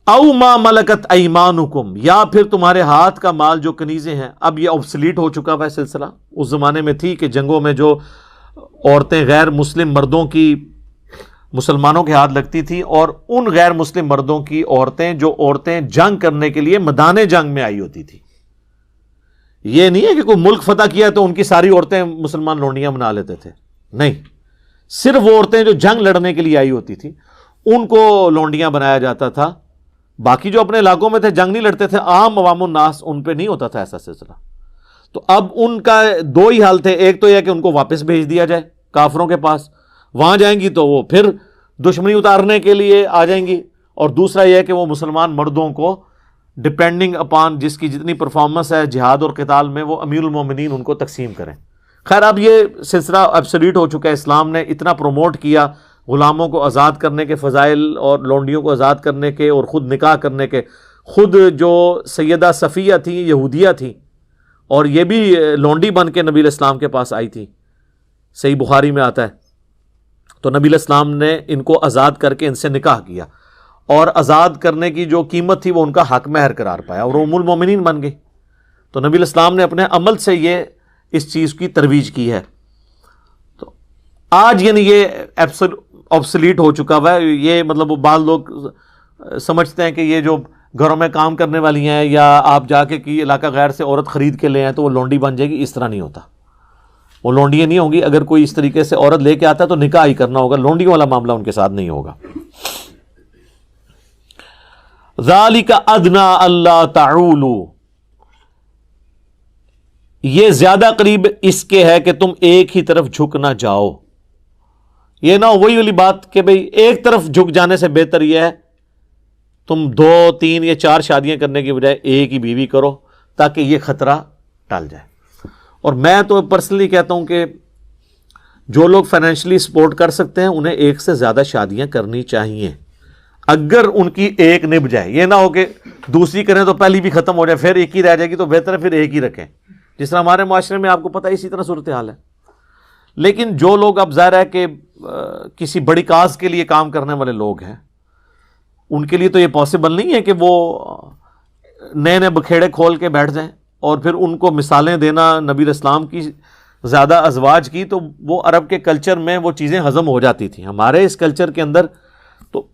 او ما ملکت ایمانکم، یا پھر تمہارے ہاتھ کا مال جو کنیزیں ہیں. اب یہ آبسلیٹ ہو چکا ہے سلسلہ. اس زمانے میں تھی کہ جنگوں میں جو عورتیں غیر مسلم مردوں کی مسلمانوں کے ہاتھ لگتی تھی، اور ان غیر مسلم مردوں کی عورتیں جو عورتیں جنگ کرنے کے لیے میدان جنگ میں آئی ہوتی تھی. یہ نہیں ہے کہ کوئی ملک فتح کیا تو ان کی ساری عورتیں مسلمان لونڈیاں بنا لیتے تھے، نہیں، صرف وہ عورتیں جو جنگ لڑنے کے لیے آئی ہوتی تھی ان کو لونڈیاں بنایا جاتا تھا. باقی جو اپنے علاقوں میں تھے جنگ نہیں لڑتے تھے، عام عوام الناس ان پہ نہیں ہوتا تھا ایسا سلسلہ. تو اب ان کا دو ہی حال تھے، ایک تو یہ کہ ان کو واپس بھیج دیا جائے کافروں کے پاس، وہاں جائیں گی تو وہ پھر دشمنی اتارنے کے لیے آ جائیں گی، اور دوسرا یہ کہ وہ مسلمان مردوں کو ڈپینڈنگ اپان جس کی جتنی پرفارمنس ہے جہاد اور قتال میں وہ امیر المومنین ان کو تقسیم کریں. خیر اب یہ سلسلہ ایبسلیٹ ہو چکا ہے. اسلام نے اتنا پروموٹ کیا غلاموں کو آزاد کرنے کے فضائل اور لونڈیوں کو آزاد کرنے کے اور خود نکاح کرنے کے. خود جو سیدہ صفیہ تھیں یہودیہ تھیں اور یہ بھی لونڈی بن کے نبی علیہ السلام کے پاس آئی تھی، صحیح بخاری میں آتا ہے. تو نبی علیہ السلام نے ان کو آزاد کر کے ان سے نکاح کیا، اور آزاد کرنے کی جو قیمت تھی وہ ان کا حق مہر قرار پایا اور ام المومنین بن گئی. تو نبی علیہ السلام نے اپنے عمل سے یہ اس چیز کی ترویج کی ہے. تو آج یعنی یہ آبسلیٹ ہو چکا ہوا ہے. یہ مطلب بعض لوگ سمجھتے ہیں کہ یہ جو گھروں میں کام کرنے والی ہیں یا آپ جا کے کی علاقہ غیر سے عورت خرید کے لے آئیں تو وہ لونڈی بن جائے گی. اس طرح نہیں ہوتا، وہ لونڈیاں نہیں ہوں گی. اگر کوئی اس طریقے سے عورت لے کے آتا ہے تو نکاح ہی کرنا ہوگا، لونڈیوں والا معاملہ ان کے ساتھ نہیں ہوگا. ذالک ادنی اللہ تعولوا، یہ زیادہ قریب اس کے ہے کہ تم ایک ہی طرف جھک نہ جاؤ. یہ نہ وہی والی بات کہ بھئی ایک طرف جھک جانے سے بہتر یہ ہے تم 2 3 یا 4 شادیاں کرنے کی بجائے ایک ہی بیوی کرو تاکہ یہ خطرہ ٹل جائے. اور میں تو پرسنلی کہتا ہوں کہ جو لوگ فائنینشلی سپورٹ کر سکتے ہیں انہیں ایک سے زیادہ شادیاں کرنی چاہیے اگر ان کی ایک نبھ جائے. یہ نہ ہو کہ دوسری کریں تو پہلی بھی ختم ہو جائے پھر ایک ہی رہ جائے گی، تو بہتر ہے پھر ایک ہی رکھیں. جس طرح ہمارے معاشرے میں آپ کو پتہ ہے اسی طرح صورتحال ہے. لیکن جو لوگ اب ظاہر ہے کہ کسی بڑی کاز کے لیے کام کرنے والے لوگ ہیں ان کے لیے تو یہ پاسبل نہیں ہے کہ وہ نئے نئے بکھیڑے کھول کے بیٹھ جائیں اور پھر ان کو مثالیں دینا نبی علیہ السلام کی زیادہ ازواج کی. تو وہ عرب کے کلچر میں وہ چیزیں ہضم ہو جاتی تھیں. ہمارے اس کلچر کے اندر تو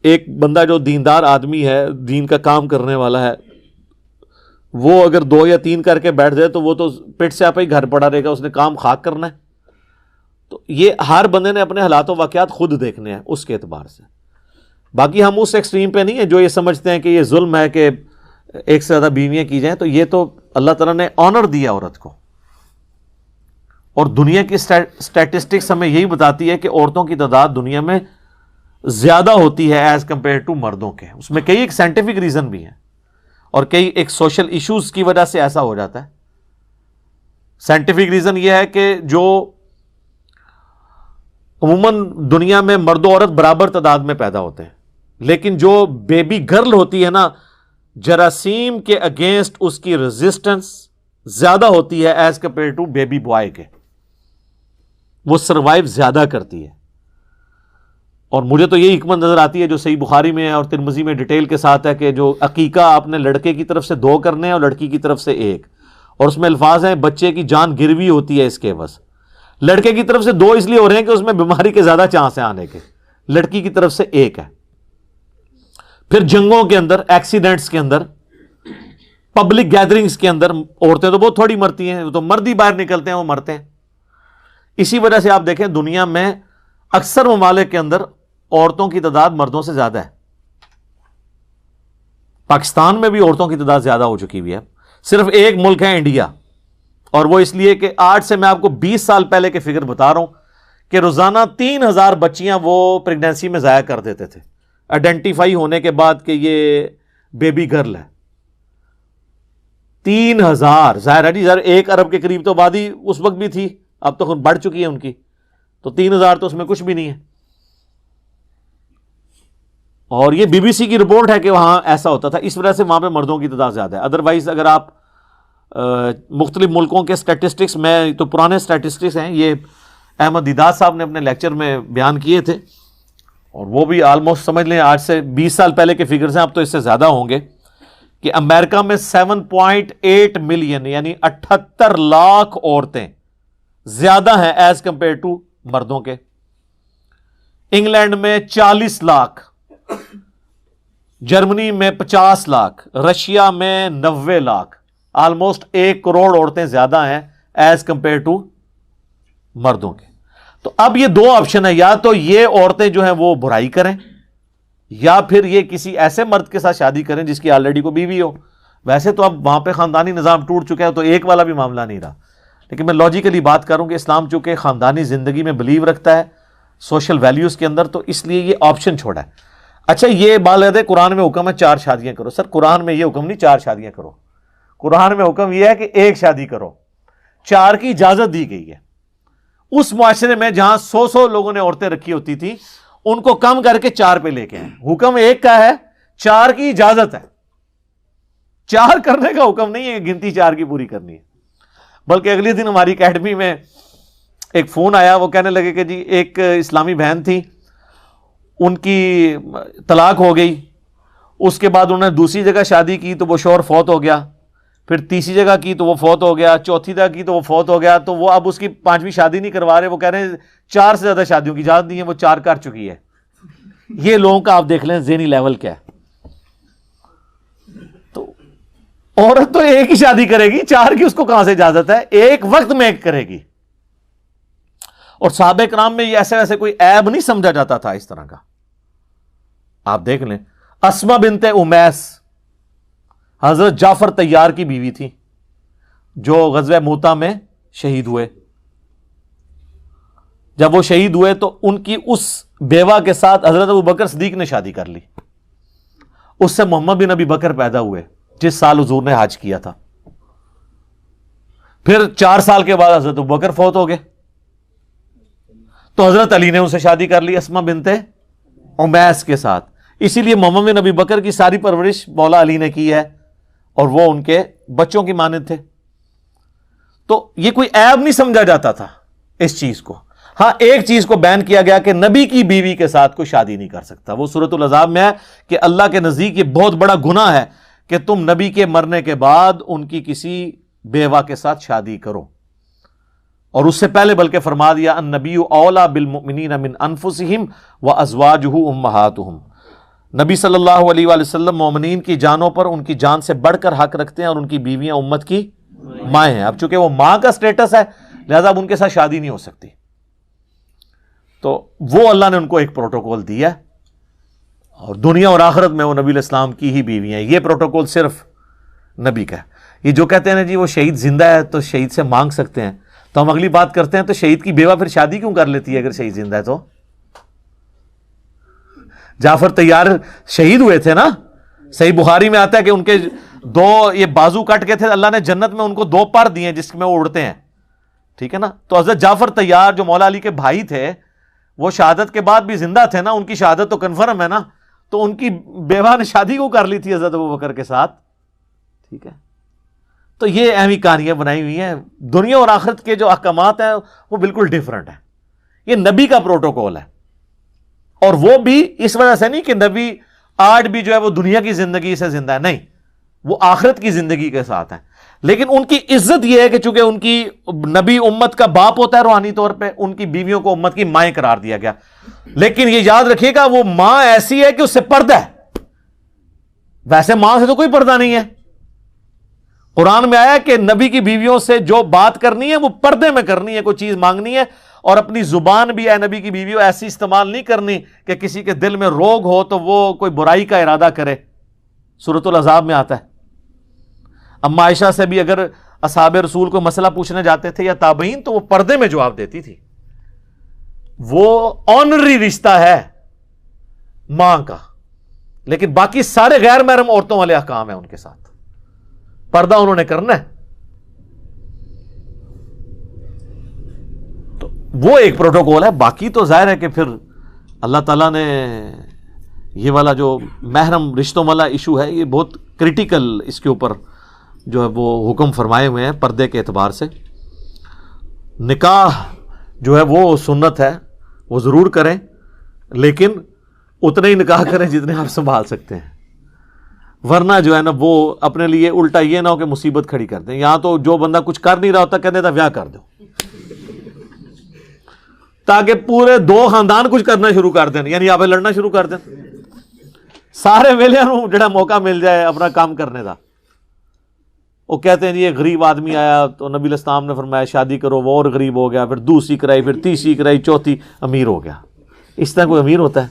ایک بندہ جو دیندار آدمی ہے، دین کا کام کرنے والا ہے، وہ اگر 2 یا 3 کر کے بیٹھ جائے تو وہ تو پیٹ سے آپ ہی گھر پڑا رہے گا، اس نے کام خاک کرنا ہے. تو یہ ہر بندے نے اپنے حالات و واقعات خود دیکھنے ہیں اس کے اعتبار سے. باقی ہم اس ایکسٹریم پہ نہیں ہیں جو یہ سمجھتے ہیں کہ یہ ظلم ہے کہ ایک سے زیادہ بیویاں کی جائیں. تو یہ تو اللہ تعالیٰ نے آنر دیا عورت کو، اور دنیا کی اسٹیٹسٹکس ہمیں یہی بتاتی ہے کہ عورتوں کی تعداد دنیا میں زیادہ ہوتی ہے ایز کمپیئر ٹو مردوں کے. اس میں کئی ایک سائنٹیفک ریزن بھی ہیں اور کئی ایک سوشل ایشوز کی وجہ سے ایسا ہو جاتا ہے. سائنٹیفک ریزن یہ ہے کہ جو عموماً دنیا میں مرد و عورت برابر تعداد میں پیدا ہوتے ہیں، لیکن جو بیبی گرل ہوتی ہے نا، جراثیم کے اگینسٹ اس کی ریزسٹنس زیادہ ہوتی ہے as compare to baby boy کے. وہ سروائیو زیادہ کرتی ہے. اور مجھے تو یہ حکمت نظر آتی ہے جو صحیح بخاری میں ہے اور ترمذی میں ڈیٹیل کے ساتھ ہے کہ جو عقیقہ آپ نے لڑکے کی طرف سے 2 کرنے ہیں اور لڑکی کی طرف سے 1، اور اس میں الفاظ ہیں بچے کی جان گروی ہوتی ہے اس کے عوض. لڑکے کی طرف سے 2 اس لیے ہو رہے ہیں کہ اس میں بیماری کے زیادہ چانس ہیں آنے کے، لڑکی کی طرف سے 1 ہے. پھر جنگوں کے اندر، ایکسیڈنٹس کے اندر، پبلک گیدرنگز کے اندر عورتیں تو بہت تھوڑی مرتی ہیں، وہ تو مرد ہی باہر نکلتے ہیں وہ مرتے ہیں. اسی وجہ سے آپ دیکھیں دنیا میں اکثر ممالک کے اندر عورتوں کی تعداد مردوں سے زیادہ ہے. پاکستان میں بھی عورتوں کی تعداد زیادہ ہو چکی ہوئی ہے. صرف ایک ملک ہے انڈیا، اور وہ اس لیے کہ آج سے میں آپ کو 20 سال پہلے کے فگر بتا رہا ہوں کہ روزانہ 3000 بچیاں وہ پریگنینسی میں ضائع کر دیتے تھے آئیڈینٹیفائی ہونے کے بعد کہ یہ بیبی گرل ہے. 3000 ظاہر ہے جی، 1 ارب کے قریب تو آبادی اس وقت بھی تھی، اب تو بڑھ چکی ہے ان کی، تو 3000 تو اس میں کچھ بھی نہیں ہے. اور یہ بی بی سی کی رپورٹ ہے کہ وہاں ایسا ہوتا تھا. اس وجہ سے وہاں پہ مردوں کی تعداد زیادہ ہے. ادروائز اگر آپ مختلف ملکوں کے سٹیٹسٹکس، میں تو پرانے سٹیٹسٹکس ہیں، یہ احمد دیدار صاحب نے اپنے لیکچر میں بیان کیے تھے اور وہ بھی آلموسٹ سمجھ لیں آج سے 20 سال پہلے کے فگرز ہیں، اب تو اس سے زیادہ ہوں گے، کہ امریکہ میں 7.8 ملین یعنی 78 لاکھ عورتیں زیادہ ہیں ایز کمپیئر ٹو مردوں کے. انگلینڈ میں 40 لاکھ، جرمنی میں 50 لاکھ، رشیا میں 90 لاکھ، آلموسٹ 1 کروڑ عورتیں زیادہ ہیں ایز کمپیئر ٹو مردوں کے. تو اب یہ دو آپشن ہے، یا تو یہ عورتیں جو ہیں وہ برائی کریں، یا پھر یہ کسی ایسے مرد کے ساتھ شادی کریں جس کی آلریڈی کو بیوی ہو. ویسے تو اب وہاں پہ خاندانی نظام ٹوٹ چکا ہے تو ایک والا بھی معاملہ نہیں رہا، لیکن میں لاجیکلی بات کروں کہ اسلام چونکہ خاندانی زندگی میں بلیو رکھتا ہے، سوشل ویلیوز کے اندر، تو اس لیے یہ آپشن چھوڑا ہے. اچھا یہ بات ہے قرآن میں حکم ہے 4 شادیاں کرو. سر قرآن میں یہ حکم نہیں 4 شادیاں کرو، قرآن میں حکم یہ ہے کہ 1 شادی کرو. 4 کی اجازت دی گئی ہے. اس معاشرے میں جہاں 100 لوگوں نے عورتیں رکھی ہوتی تھی ان کو کم کر کے 4 پہ لے کے آئے. حکم 1 کا ہے، 4 کی اجازت ہے. 4 کرنے کا حکم نہیں ہے کہ گنتی 4 کی پوری کرنی ہے. بلکہ اگلے دن ہماری اکیڈمی میں ایک فون آیا، وہ کہنے لگے کہ جی ایک اسلامی بہن تھی، ان کی طلاق ہو گئی، اس کے بعد انہوں نے دوسری جگہ شادی کی تو وہ شوہر فوت ہو گیا، پھر تیسری جگہ کی تو وہ فوت ہو گیا، چوتھی جگہ کی تو وہ فوت ہو گیا، تو وہ اب اس کی 5ویں شادی نہیں کروا رہے. وہ کہہ رہے ہیں 4 سے زیادہ شادیوں کی اجازت نہیں ہے، وہ 4 کر چکی ہے. یہ لوگوں کا آپ دیکھ لیں ذہنی لیول کیا ہے. تو عورت تو 1 ہی شادی کرے گی، 4 کی اس کو کہاں سے اجازت ہے؟ ایک وقت میں 1 کرے گی. اور صحابہ کرام میں یہ ایسے ویسے کوئی عیب نہیں سمجھا جاتا تھا اس طرح کا. آپ دیکھ لیں اسما بنت امیس حضرت جعفر طیار کی بیوی تھی جو غزوہ موتا میں شہید ہوئے. جب وہ شہید ہوئے تو ان کی اس بیوہ کے ساتھ حضرت ابوبکر صدیق نے شادی کر لی. اس سے محمد بن ابی بکر پیدا ہوئے جس سال حضور نے حج کیا تھا. پھر 4 سال کے بعد حضرت ابوبکر فوت ہو گئے تو حضرت علی نے ان سے شادی کر لی اسما بنت امیس کے ساتھ. اسی لیے محمد بن ابی بکر کی ساری پرورش مولا علی نے کی ہے اور وہ ان کے بچوں کی مانند تھے. تو یہ کوئی عیب نہیں سمجھا جاتا تھا اس چیز کو. ہاں ایک چیز کو بین کیا گیا کہ نبی کی بیوی کے ساتھ کوئی شادی نہیں کر سکتا. وہ سورۃ الاحزاب میں ہے کہ اللہ کے نزدیک یہ بہت بڑا گناہ ہے کہ تم نبی کے مرنے کے بعد ان کی کسی بیوہ کے ساتھ شادی کرو. اور اس سے پہلے بلکہ فرما دیا النبی اولا بالمؤمنین من انفسہم وازواجہ امہاتہم. نبی صلی اللہ علیہ وآلہ وسلم مومنین کی جانوں پر ان کی جان سے بڑھ کر حق رکھتے ہیں اور ان کی بیویاں امت کی مائیں ہیں. اب چونکہ وہ ماں کا سٹیٹس ہے لہذا اب ان کے ساتھ شادی نہیں ہو سکتی. تو وہ اللہ نے ان کو ایک پروٹوکول دیا اور دنیا اور آخرت میں وہ نبی علیہ السلام کی ہی بیوی ہیں. یہ پروٹوکول صرف نبی کا ہے. یہ جو کہتے ہیں جی وہ شہید زندہ ہے تو شہید سے مانگ سکتے ہیں، تو ہم اگلی بات کرتے ہیں تو شہید کی بیوہ پھر شادی کیوں کر لیتی ہے اگر شہید زندہ ہے؟ تو جعفر طیار شہید ہوئے تھے نا، صحیح بخاری میں آتا ہے کہ ان کے 2 یہ بازو کٹ کے تھے، اللہ نے جنت میں ان کو 2 پر دیے جس میں وہ اڑتے ہیں. ٹھیک ہے نا. تو حضرت جعفر طیار جو مولا علی کے بھائی تھے وہ شہادت کے بعد بھی زندہ تھے نا، ان کی شہادت تو کنفرم ہے نا، تو ان کی بیوہ نے شادی کو کر لی تھی حضرت ابوبکر کے ساتھ. ٹھیک ہے. تو یہ اہمی کہانیاں بنائی ہوئی ہیں. دنیا اور آخرت کے جو احکامات ہیں وہ بالکل ڈیفرنٹ ہیں. یہ نبی کا پروٹوکول ہے. اور وہ بھی اس وجہ سے نہیں کہ نبی آج بھی جو ہے وہ دنیا کی زندگی سے زندہ ہے، نہیں، وہ آخرت کی زندگی کے ساتھ ہے. لیکن ان کی عزت یہ ہے کہ چونکہ ان کی نبی امت کا باپ ہوتا ہے روحانی طور پہ، ان کی بیویوں کو امت کی مائیں قرار دیا گیا. لیکن یہ یاد رکھیے گا وہ ماں ایسی ہے کہ اس سے پردہ ہے، ویسے ماں سے تو کوئی پردہ نہیں ہے. قرآن میں آیا کہ نبی کی بیویوں سے جو بات کرنی ہے وہ پردے میں کرنی ہے. کوئی چیز مانگنی ہے اور اپنی زبان بھی اے نبی کی بیویوں ایسی استعمال نہیں کرنی کہ کسی کے دل میں روگ ہو تو وہ کوئی برائی کا ارادہ کرے. سورۃ الاحزاب میں آتا ہے. اما عائشہ سے بھی اگر اصحاب رسول کو مسئلہ پوچھنے جاتے تھے یا تابعین تو وہ پردے میں جواب دیتی تھی. وہ آنری رشتہ ہے ماں کا، لیکن باقی سارے غیر محرم عورتوں والے احکام ہیں ان کے ساتھ، پردہ انہوں نے کرنا ہے. تو وہ ایک پروٹوکول ہے. باقی تو ظاہر ہے کہ پھر اللہ تعالیٰ نے یہ والا جو محرم رشتوں والا ایشو ہے یہ بہت کریٹیکل، اس کے اوپر جو ہے وہ حکم فرمائے ہوئے ہیں پردے کے اعتبار سے. نکاح جو ہے وہ سنت ہے، وہ ضرور کریں، لیکن اتنے ہی نکاح کریں جتنے آپ سنبھال سکتے ہیں، ورنہ جو ہے نا وہ اپنے لیے الٹا یہ نہ ہو کہ مصیبت کھڑی کر دیں. یہاں تو جو بندہ کچھ کر نہیں رہا ہوتا کہتے تھا بیاہ کر دو، تاکہ پورے 2 خاندان کچھ کرنا شروع کر دیں، یعنی آپ لڑنا شروع کر دیں. سارے ویلیاں نوں جڑا موقع مل جائے اپنا کام کرنے دا. وہ کہتے ہیں جی ایک غریب آدمی آیا تو نبی علیہ السلام نے فرمایا شادی کرو، وہ اور غریب ہو گیا، پھر دوسری کرائی، پھر تیسری کرائی، چوتھی امیر ہو گیا. اس طرح کوئی امیر ہوتا ہے؟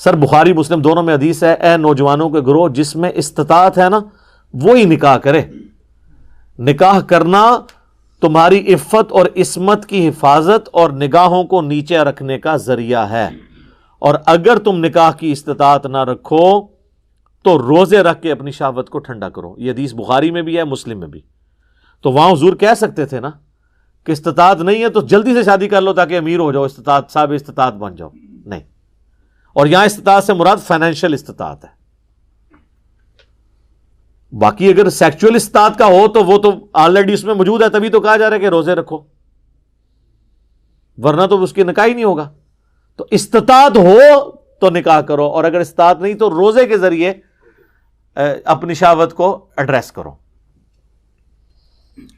سر بخاری مسلم دونوں میں حدیث ہے، اے نوجوانوں کے گروہ جس میں استطاعت ہے نا وہی نکاح کرے. نکاح کرنا تمہاری عفت اور عصمت کی حفاظت اور نگاہوں کو نیچے رکھنے کا ذریعہ ہے، اور اگر تم نکاح کی استطاعت نہ رکھو تو روزے رکھ کے اپنی شہوت کو ٹھنڈا کرو. یہ حدیث بخاری میں بھی ہے، مسلم میں بھی. تو وہاں حضور کہہ سکتے تھے نا کہ استطاعت نہیں ہے تو جلدی سے شادی کر لو تاکہ امیر ہو جاؤ، استطاعت صاحب استطاعت بن جاؤ. نہیں. اور یہاں استطاعت سے مراد فائنینشیل استطاعت ہے. باقی اگر سیکچوئل استطاعت کا ہو تو وہ تو آلریڈی اس میں موجود ہے، تبھی تو کہا جا رہا ہے کہ روزے رکھو، ورنہ تو اس کی نکاح ہی نہیں ہوگا. تو استطاعت ہو تو نکاح کرو، اور اگر استطاعت نہیں تو روزے کے ذریعے اپنی شہوت کو ایڈریس کرو.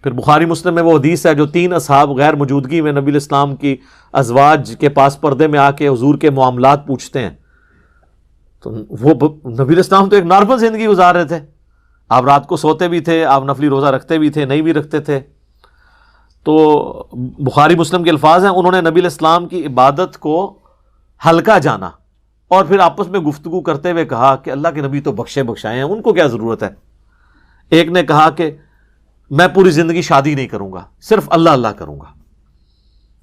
پھر بخاری مسلم میں وہ حدیث ہے جو 3 اصحاب غیر موجودگی میں نبی الاسلام کی ازواج کے پاس پردے میں آ کے حضور کے معاملات پوچھتے ہیں. تو وہ نبی الاسلام تو ایک نارمل زندگی گزار رہے تھے، آپ رات کو سوتے بھی تھے، آپ نفلی روزہ رکھتے بھی تھے، نہیں بھی رکھتے تھے. تو بخاری مسلم کے الفاظ ہیں، انہوں نے نبی علیہ السلام کی عبادت کو ہلکا جانا اور پھر آپس میں گفتگو کرتے ہوئے کہا کہ اللہ کے نبی تو بخشے بخشائے ہیں، ان کو کیا ضرورت ہے. ایک نے کہا کہ میں پوری زندگی شادی نہیں کروں گا، صرف اللہ اللہ کروں گا.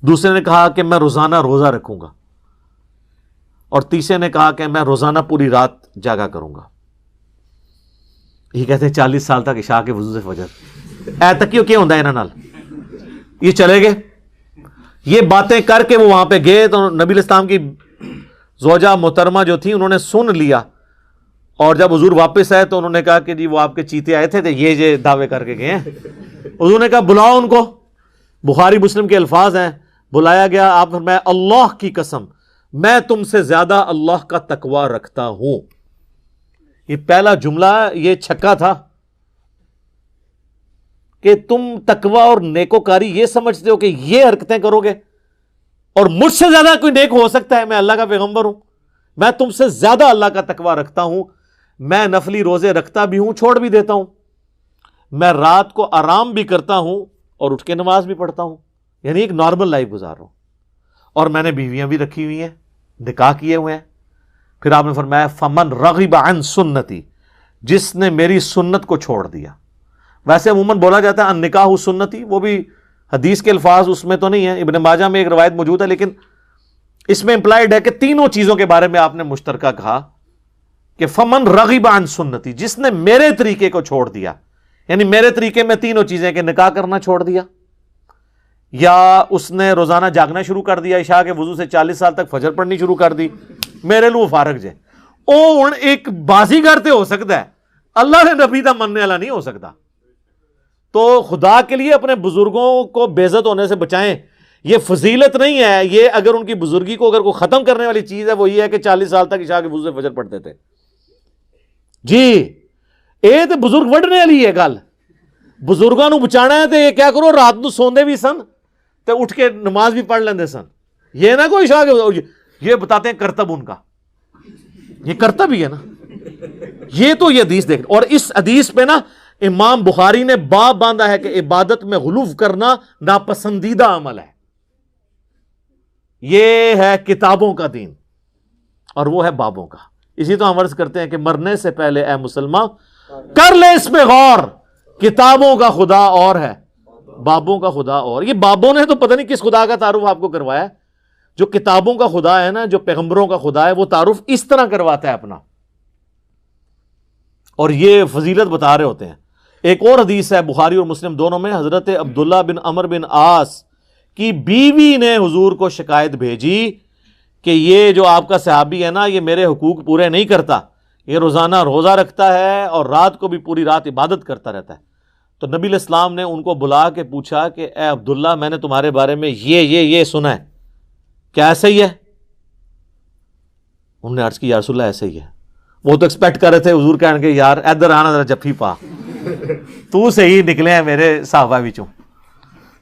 دوسرے نے کہا کہ میں روزانہ روزہ رکھوں گا، اور تیسرے نے کہا کہ میں روزانہ پوری رات جاگا کروں گا. یہ کہتے ہیں 40 سال تک عشاء کے وضو سے فجر اے تکیو کیا ہوندہ ہے انہاں نال. یہ چلے گئے، یہ باتیں کر کے وہ وہاں پہ گئے تو نبی علیہ السلام کی زوجہ محترمہ جو تھی انہوں نے سن لیا، اور جب حضور واپس آئے تو انہوں نے کہا کہ جی وہ آپ کے چیتے آئے تھے یہ دعوے کر کے گئے ہیں. حضور نے کہا بلاؤ ان کو. بخاری مسلم کے الفاظ ہیں، بلایا گیا. آپ فرمایا اللہ کی قسم میں تم سے زیادہ اللہ کا تقوی رکھتا ہوں. یہ پہلا جملہ یہ چھکا تھا کہ تم تقوی اور نیکوکاری یہ سمجھتے ہو کہ یہ حرکتیں کرو گے اور مجھ سے زیادہ کوئی نیک ہو سکتا ہے؟ میں اللہ کا پیغمبر ہوں، میں تم سے زیادہ اللہ کا تقوی رکھتا ہوں. میں نفلی روزے رکھتا بھی ہوں، چھوڑ بھی دیتا ہوں، میں رات کو آرام بھی کرتا ہوں اور اٹھ کے نماز بھی پڑھتا ہوں، یعنی ایک نارمل لائف گزار رہا ہوں. اور میں نے بیویاں بھی رکھی ہوئی ہیں، نکاح کیے ہوئے ہیں. پھر آپ نے فرمایا فمن رغب عن سنتی، جس نے میری سنت کو چھوڑ دیا. ویسے عموماً بولا جاتا ہے ان نکاح سنتی، وہ بھی حدیث کے الفاظ اس میں تو نہیں ہیں، ابن ماجہ میں ایک روایت موجود ہے، لیکن اس میں امپلائڈ ہے کہ تینوں چیزوں کے بارے میں آپ نے مشترکہ کہا کہ فمن رغب عن سنتی، جس نے میرے طریقے کو چھوڑ دیا. یعنی میرے طریقے میں تینوں چیزیں کہ نکاح کرنا چھوڑ دیا، یا اس نے روزانہ جاگنا شروع کر دیا، عشاء کے وضو سے 40 سال تک فجر پڑھنی شروع کر دی، میرے لو فارغ جے. او ایک بازی کرتے ہو سکتا ہے، اللہ نے نبی دا مننے والا نہیں ہو سکتا. تو خدا کے لیے اپنے بزرگوں کو بے عزت ہونے سے بچائیں. یہ فضیلت نہیں ہے، یہ اگر ان کی بزرگی کو اگر کوئی ختم کرنے والی چیز ہے وہ یہ ہے کہ 40 سال تک عشاء کے وضو سے فجر پڑھتے تھے. جی یہ تو بزرگ وڈنے والی ہے گل. بزرگوں نو بچانا ہے تو یہ کیا کرو، رات نو سوندے بھی سن تو اٹھ کے نماز بھی پڑھ لیندے سن. یہ نہ کوئی عشاء کے، یہ بتاتے ہیں کرتب ان کا، یہ کرتب ہی ہے نا. یہ تو یہ حدیث دیکھ، اور اس حدیث پہ نا امام بخاری نے باب باندھا ہے کہ عبادت میں غلو کرنا ناپسندیدہ عمل ہے. یہ ہے کتابوں کا دین اور وہ ہے بابوں کا. اسی تو ہم عرض کرتے ہیں کہ مرنے سے پہلے اے مسلمان کر لے اس میں غور، کتابوں کا خدا اور ہے، بابوں کا خدا اور. یہ بابوں نے تو پتہ نہیں کس خدا کا تعارف آپ کو کروایا ہے. جو کتابوں کا خدا ہے نا، جو پیغمبروں کا خدا ہے، وہ تعارف اس طرح کرواتا ہے اپنا، اور یہ فضیلت بتا رہے ہوتے ہیں. ایک اور حدیث ہے بخاری اور مسلم دونوں میں، حضرت عبداللہ بن عمر بن عاص کی بیوی نے حضور کو شکایت بھیجی کہ یہ جو آپ کا صحابی ہے نا، یہ میرے حقوق پورے نہیں کرتا، یہ روزانہ روزہ رکھتا ہے اور رات کو بھی پوری رات عبادت کرتا رہتا ہے. تو نبی علیہ السلام نے ان کو بلا کے پوچھا کہ اے عبداللہ، میں نے تمہارے بارے میں یہ سنا ہے، کیا ایسا ہی ہے؟ انہوں نے عرض کی یا رسول اللہ ایسے ہی ہے. وہ تو ایکسپیکٹ کر رہے تھے حضور کہنے کے یار ادھر آنا ذرا جفی پا, تو صحیح نکلے ہیں میرے صحابہ وچوں.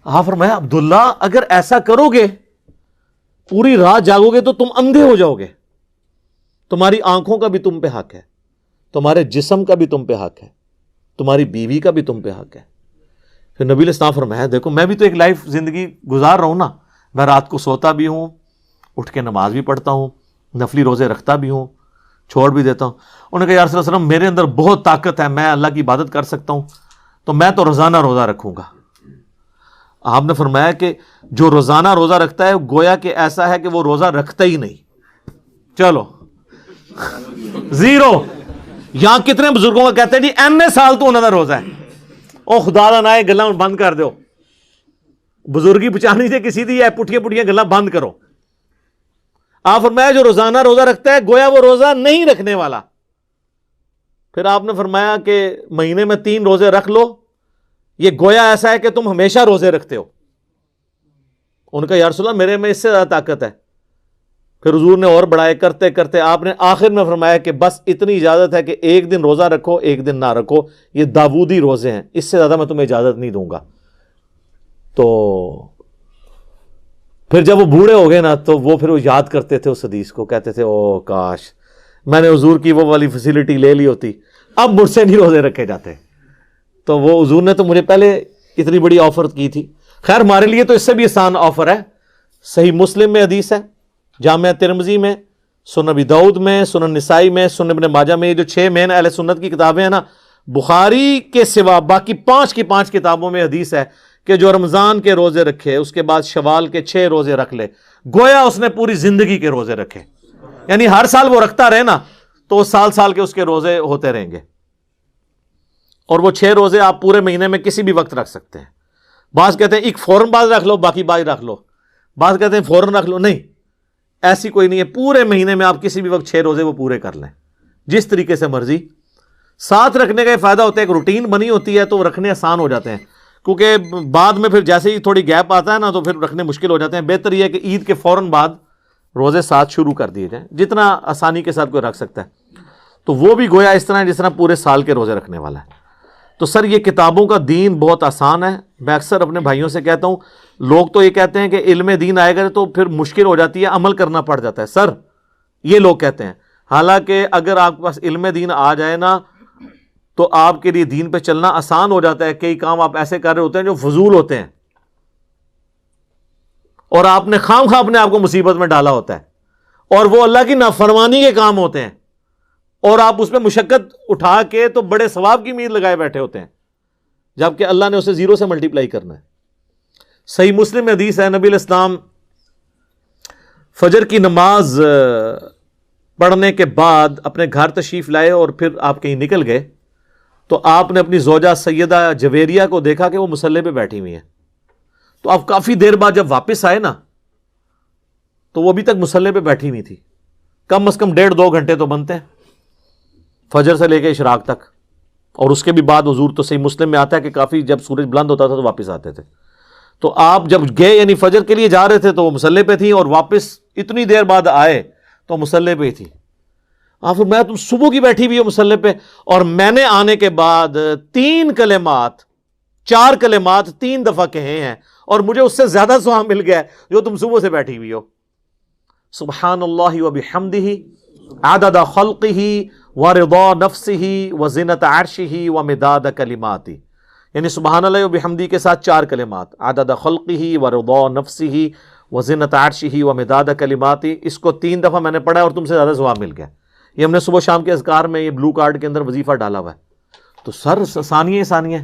آپ فرمایا عبداللہ اگر ایسا کرو گے, پوری رات جاگو گے تو تم اندھے ہو جاؤ گے. تمہاری آنکھوں کا بھی تم پہ حق ہے, تمہارے جسم کا بھی تم پہ حق ہے, تمہاری بیوی کا بھی تم پہ حق ہے. پھر نبی علیہ السلام فرمایا دیکھو میں بھی تو ایک لائف زندگی گزار رہا ہوں نا, میں رات کو سوتا بھی ہوں, اٹھ کے نماز بھی پڑھتا ہوں, نفلی روزے رکھتا بھی ہوں, چھوڑ بھی دیتا ہوں. انہوں نے کہا یا رسول اللہ صلی اللہ علیہ وسلم میرے اندر بہت طاقت ہے, میں اللہ کی عبادت کر سکتا ہوں, تو میں تو روزانہ روزہ رکھوں گا. آپ نے فرمایا کہ جو روزانہ روزہ رکھتا ہے گویا کہ ایسا ہے کہ وہ روزہ رکھتا ہی نہیں. چلو زیرو. یہاں کتنے بزرگوں کا کہتے ہیں جی این سال تو انہوں نے روزہ ہے, او خدا دا نہ گلاں بند کر دو, بزرگی بچانی سے کسی دی ہے, پٹھیاں پٹھیاں گلاں بند کرو. آپ فرمایا جو روزانہ روزہ رکھتا ہے گویا وہ روزہ نہیں رکھنے والا. پھر آپ نے فرمایا کہ مہینے میں 3 روزے رکھ لو, یہ گویا ایسا ہے کہ تم ہمیشہ روزے رکھتے ہو. ان کا یا رسول اللہ میرے میں اس سے زیادہ طاقت ہے. پھر حضور نے اور بڑھائے کرتے کرتے آپ نے آخر میں فرمایا کہ بس اتنی اجازت ہے کہ ایک دن روزہ رکھو, ایک دن نہ رکھو, یہ داودی روزے ہیں, اس سے زیادہ میں تمہیں اجازت نہیں دوں گا. تو پھر جب وہ بوڑھے ہو گئے نا تو وہ پھر وہ یاد کرتے تھے اس حدیث کو, کہتے تھے او کاش میں نے حضور کی وہ والی فیسلٹی لے لی ہوتی, اب مجھ سے نہیں روزے رکھے جاتے. تو وہ حضور نے تو مجھے پہلے اتنی بڑی آفر کی تھی. خیر ہمارے لیے تو اس سے بھی آسان آفر ہے. صحیح مسلم میں حدیث ہے, جامعہ ترمذی میں, سنن ابی داؤد میں, سنن نسائی میں, سنن ابن ماجہ میں, یہ جو 6 مین اہل سنت کی کتابیں ہیں نا, بخاری کے سوا باقی 5 کی 5 کتابوں میں حدیث ہے کہ جو رمضان کے روزے رکھے اس کے بعد شوال کے 6 روزے رکھ لے گویا اس نے پوری زندگی کے روزے رکھے. یعنی ہر سال وہ رکھتا رہے نا تو سال سال کے اس کے روزے ہوتے رہیں گے. اور وہ 6 روزے آپ پورے مہینے میں کسی بھی وقت رکھ سکتے ہیں. بعض کہتے ہیں ایک فوراً بعد رکھ لو, باقی بعد رکھ لو. بعض کہتے ہیں فوراً رکھ لو. نہیں, ایسی کوئی نہیں ہے. پورے مہینے میں آپ کسی بھی وقت 6 روزے وہ پورے کر لیں جس طریقے سے مرضی. ساتھ رکھنے کا یہ فائدہ ہوتا ہے, ایک روٹین بنی ہوتی ہے تو وہ رکھنے آسان ہو جاتے ہیں, کیونکہ بعد میں پھر جیسے ہی تھوڑی گیپ آتا ہے نا تو پھر رکھنے مشکل ہو جاتے ہیں. بہتر یہ ہے کہ عید کے فوراً بعد روزے ساتھ شروع کر دیے جائیں, جتنا آسانی کے ساتھ کوئی رکھ سکتا ہے. تو وہ بھی گویا اس طرح ہے جس طرح پورے سال کے روزے رکھنے والا ہے. تو سر یہ کتابوں کا دین بہت آسان ہے. میں اکثر اپنے بھائیوں سے کہتا ہوں, لوگ تو یہ کہتے ہیں کہ علم دین آئے گا تو پھر مشکل ہو جاتی ہے, عمل کرنا پڑ جاتا ہے. سر یہ لوگ کہتے ہیں, حالانکہ اگر آپ کے پاس علم دین آ جائے نا تو آپ کے لیے دین پہ چلنا آسان ہو جاتا ہے. کئی کام آپ ایسے کر رہے ہوتے ہیں جو فضول ہوتے ہیں اور آپ نے خام خواہ اپنے آپ کو مصیبت میں ڈالا ہوتا ہے, اور وہ اللہ کی نافرمانی کے کام ہوتے ہیں اور آپ اس پہ مشقت اٹھا کے تو بڑے ثواب کی امید لگائے بیٹھے ہوتے ہیں, جبکہ اللہ نے اسے 0 سے ملٹیپلائی کرنا ہے. صحیح مسلم میں حدیث ہے, نبی علیہ السلام فجر کی نماز پڑھنے کے بعد اپنے گھر تشریف لائے اور پھر آپ کہیں نکل گئے تو آپ نے اپنی زوجہ سیدہ جویریہ کو دیکھا کہ وہ مصلی پہ بیٹھی ہوئی ہیں. تو آپ کافی دیر بعد جب واپس آئے نا تو وہ ابھی تک مصلی پہ بیٹھی ہوئی تھی. کم از کم 1.5-2 گھنٹے تو بنتے ہیں فجر سے لے کے اشراق تک, اور اس کے بھی بعد حضور تو صحیح مسلم میں آتا ہے کہ کافی جب سورج بلند ہوتا تھا تو واپس آتے تھے. تو آپ جب گئے یعنی فجر کے لیے جا رہے تھے تو وہ مصلی پہ تھی, اور واپس اتنی دیر بعد آئے تو مصلی پہ ہی تھی. آپ میں تم صبح کی بیٹھی ہوئی ہو مصلی پہ, اور میں نے آنے کے بعد 4 کلمات 3 دفعہ کہے ہیں, اور مجھے اس سے زیادہ ثواب مل گیا جو تم صبح سے بیٹھی ہوئی ہو. سبحان اللہ و بحمدہ عدد خلقہ ورضا نفسہ وزنۃ عرشہ ومداد کلماتہ. یعنی سبحان اللہ و بحمدہ کے ساتھ 4 کلمات, عدد خلقہ ورضا نفسہ وزنۃ عرشہ ومداد کلماتہ. اس کو 3 دفعہ میں نے پڑھا اور تم سے زیادہ ثواب مل گیا. یہ ہم نے صبح شام کے اذکار میں یہ بلو کارڈ کے اندر وظیفہ ڈالا ہوا ہے. تو سر ثانیہ.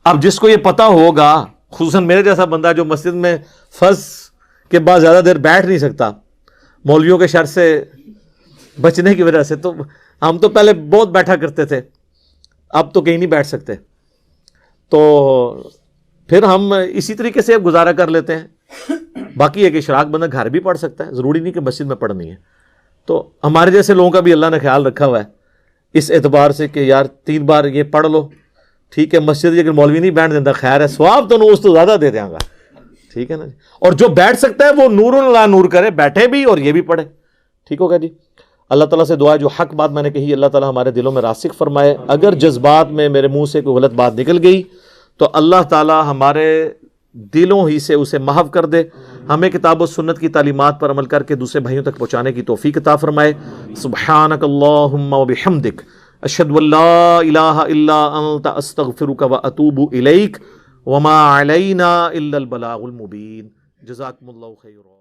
اب جس کو یہ پتا ہوگا, خصوصاً میرے جیسا بندہ جو مسجد میں فرض کے بعد زیادہ دیر بیٹھ نہیں سکتا مولویوں کے شر سے بچنے کی وجہ سے, تو ہم تو پہلے بہت بیٹھا کرتے تھے, اب تو کہیں نہیں بیٹھ سکتے. تو پھر ہم اسی طریقے سے اب گزارا کر لیتے ہیں. باقی ایک اشراق بندہ گھر بھی پڑھ سکتا ہے, ضروری نہیں کہ مسجد میں پڑھنی ہے. تو ہمارے جیسے لوگوں کا بھی اللہ نے خیال رکھا ہوا ہے اس اعتبار سے کہ یار 3 بار یہ پڑھ لو, ٹھیک ہے. مسجد اگر مولوی نہیں بیٹھ دیتا خیر ہے, ثواب تو اس تو زیادہ دے دیں گا, ٹھیک ہے نا جی. اور جو بیٹھ سکتا ہے وہ نور اللہ نور کرے, بیٹھے بھی اور یہ بھی پڑھے, ٹھیک ہوگا جی. اللہ تعالیٰ سے دعا ہے جو حق بات میں نے کہی اللہ تعالیٰ ہمارے دلوں میں راسخ فرمائے. اگر جذبات میں میرے منہ سے کوئی غلط بات نکل گئی تو اللہ تعالیٰ ہمارے دلوں ہی سے اسے محو کر دے. ہمیں کتاب و سنت کی تعلیمات پر عمل کر کے دوسرے بھائیوں تک پہنچانے کی توفیق عطا فرمائے. سبحانک اللہم و بحمدک اشہد ان لا الہ الا انت استغفرک و اتوب الیک وما علینا الا البلاغ المبین. جزاکم اللہ خیر.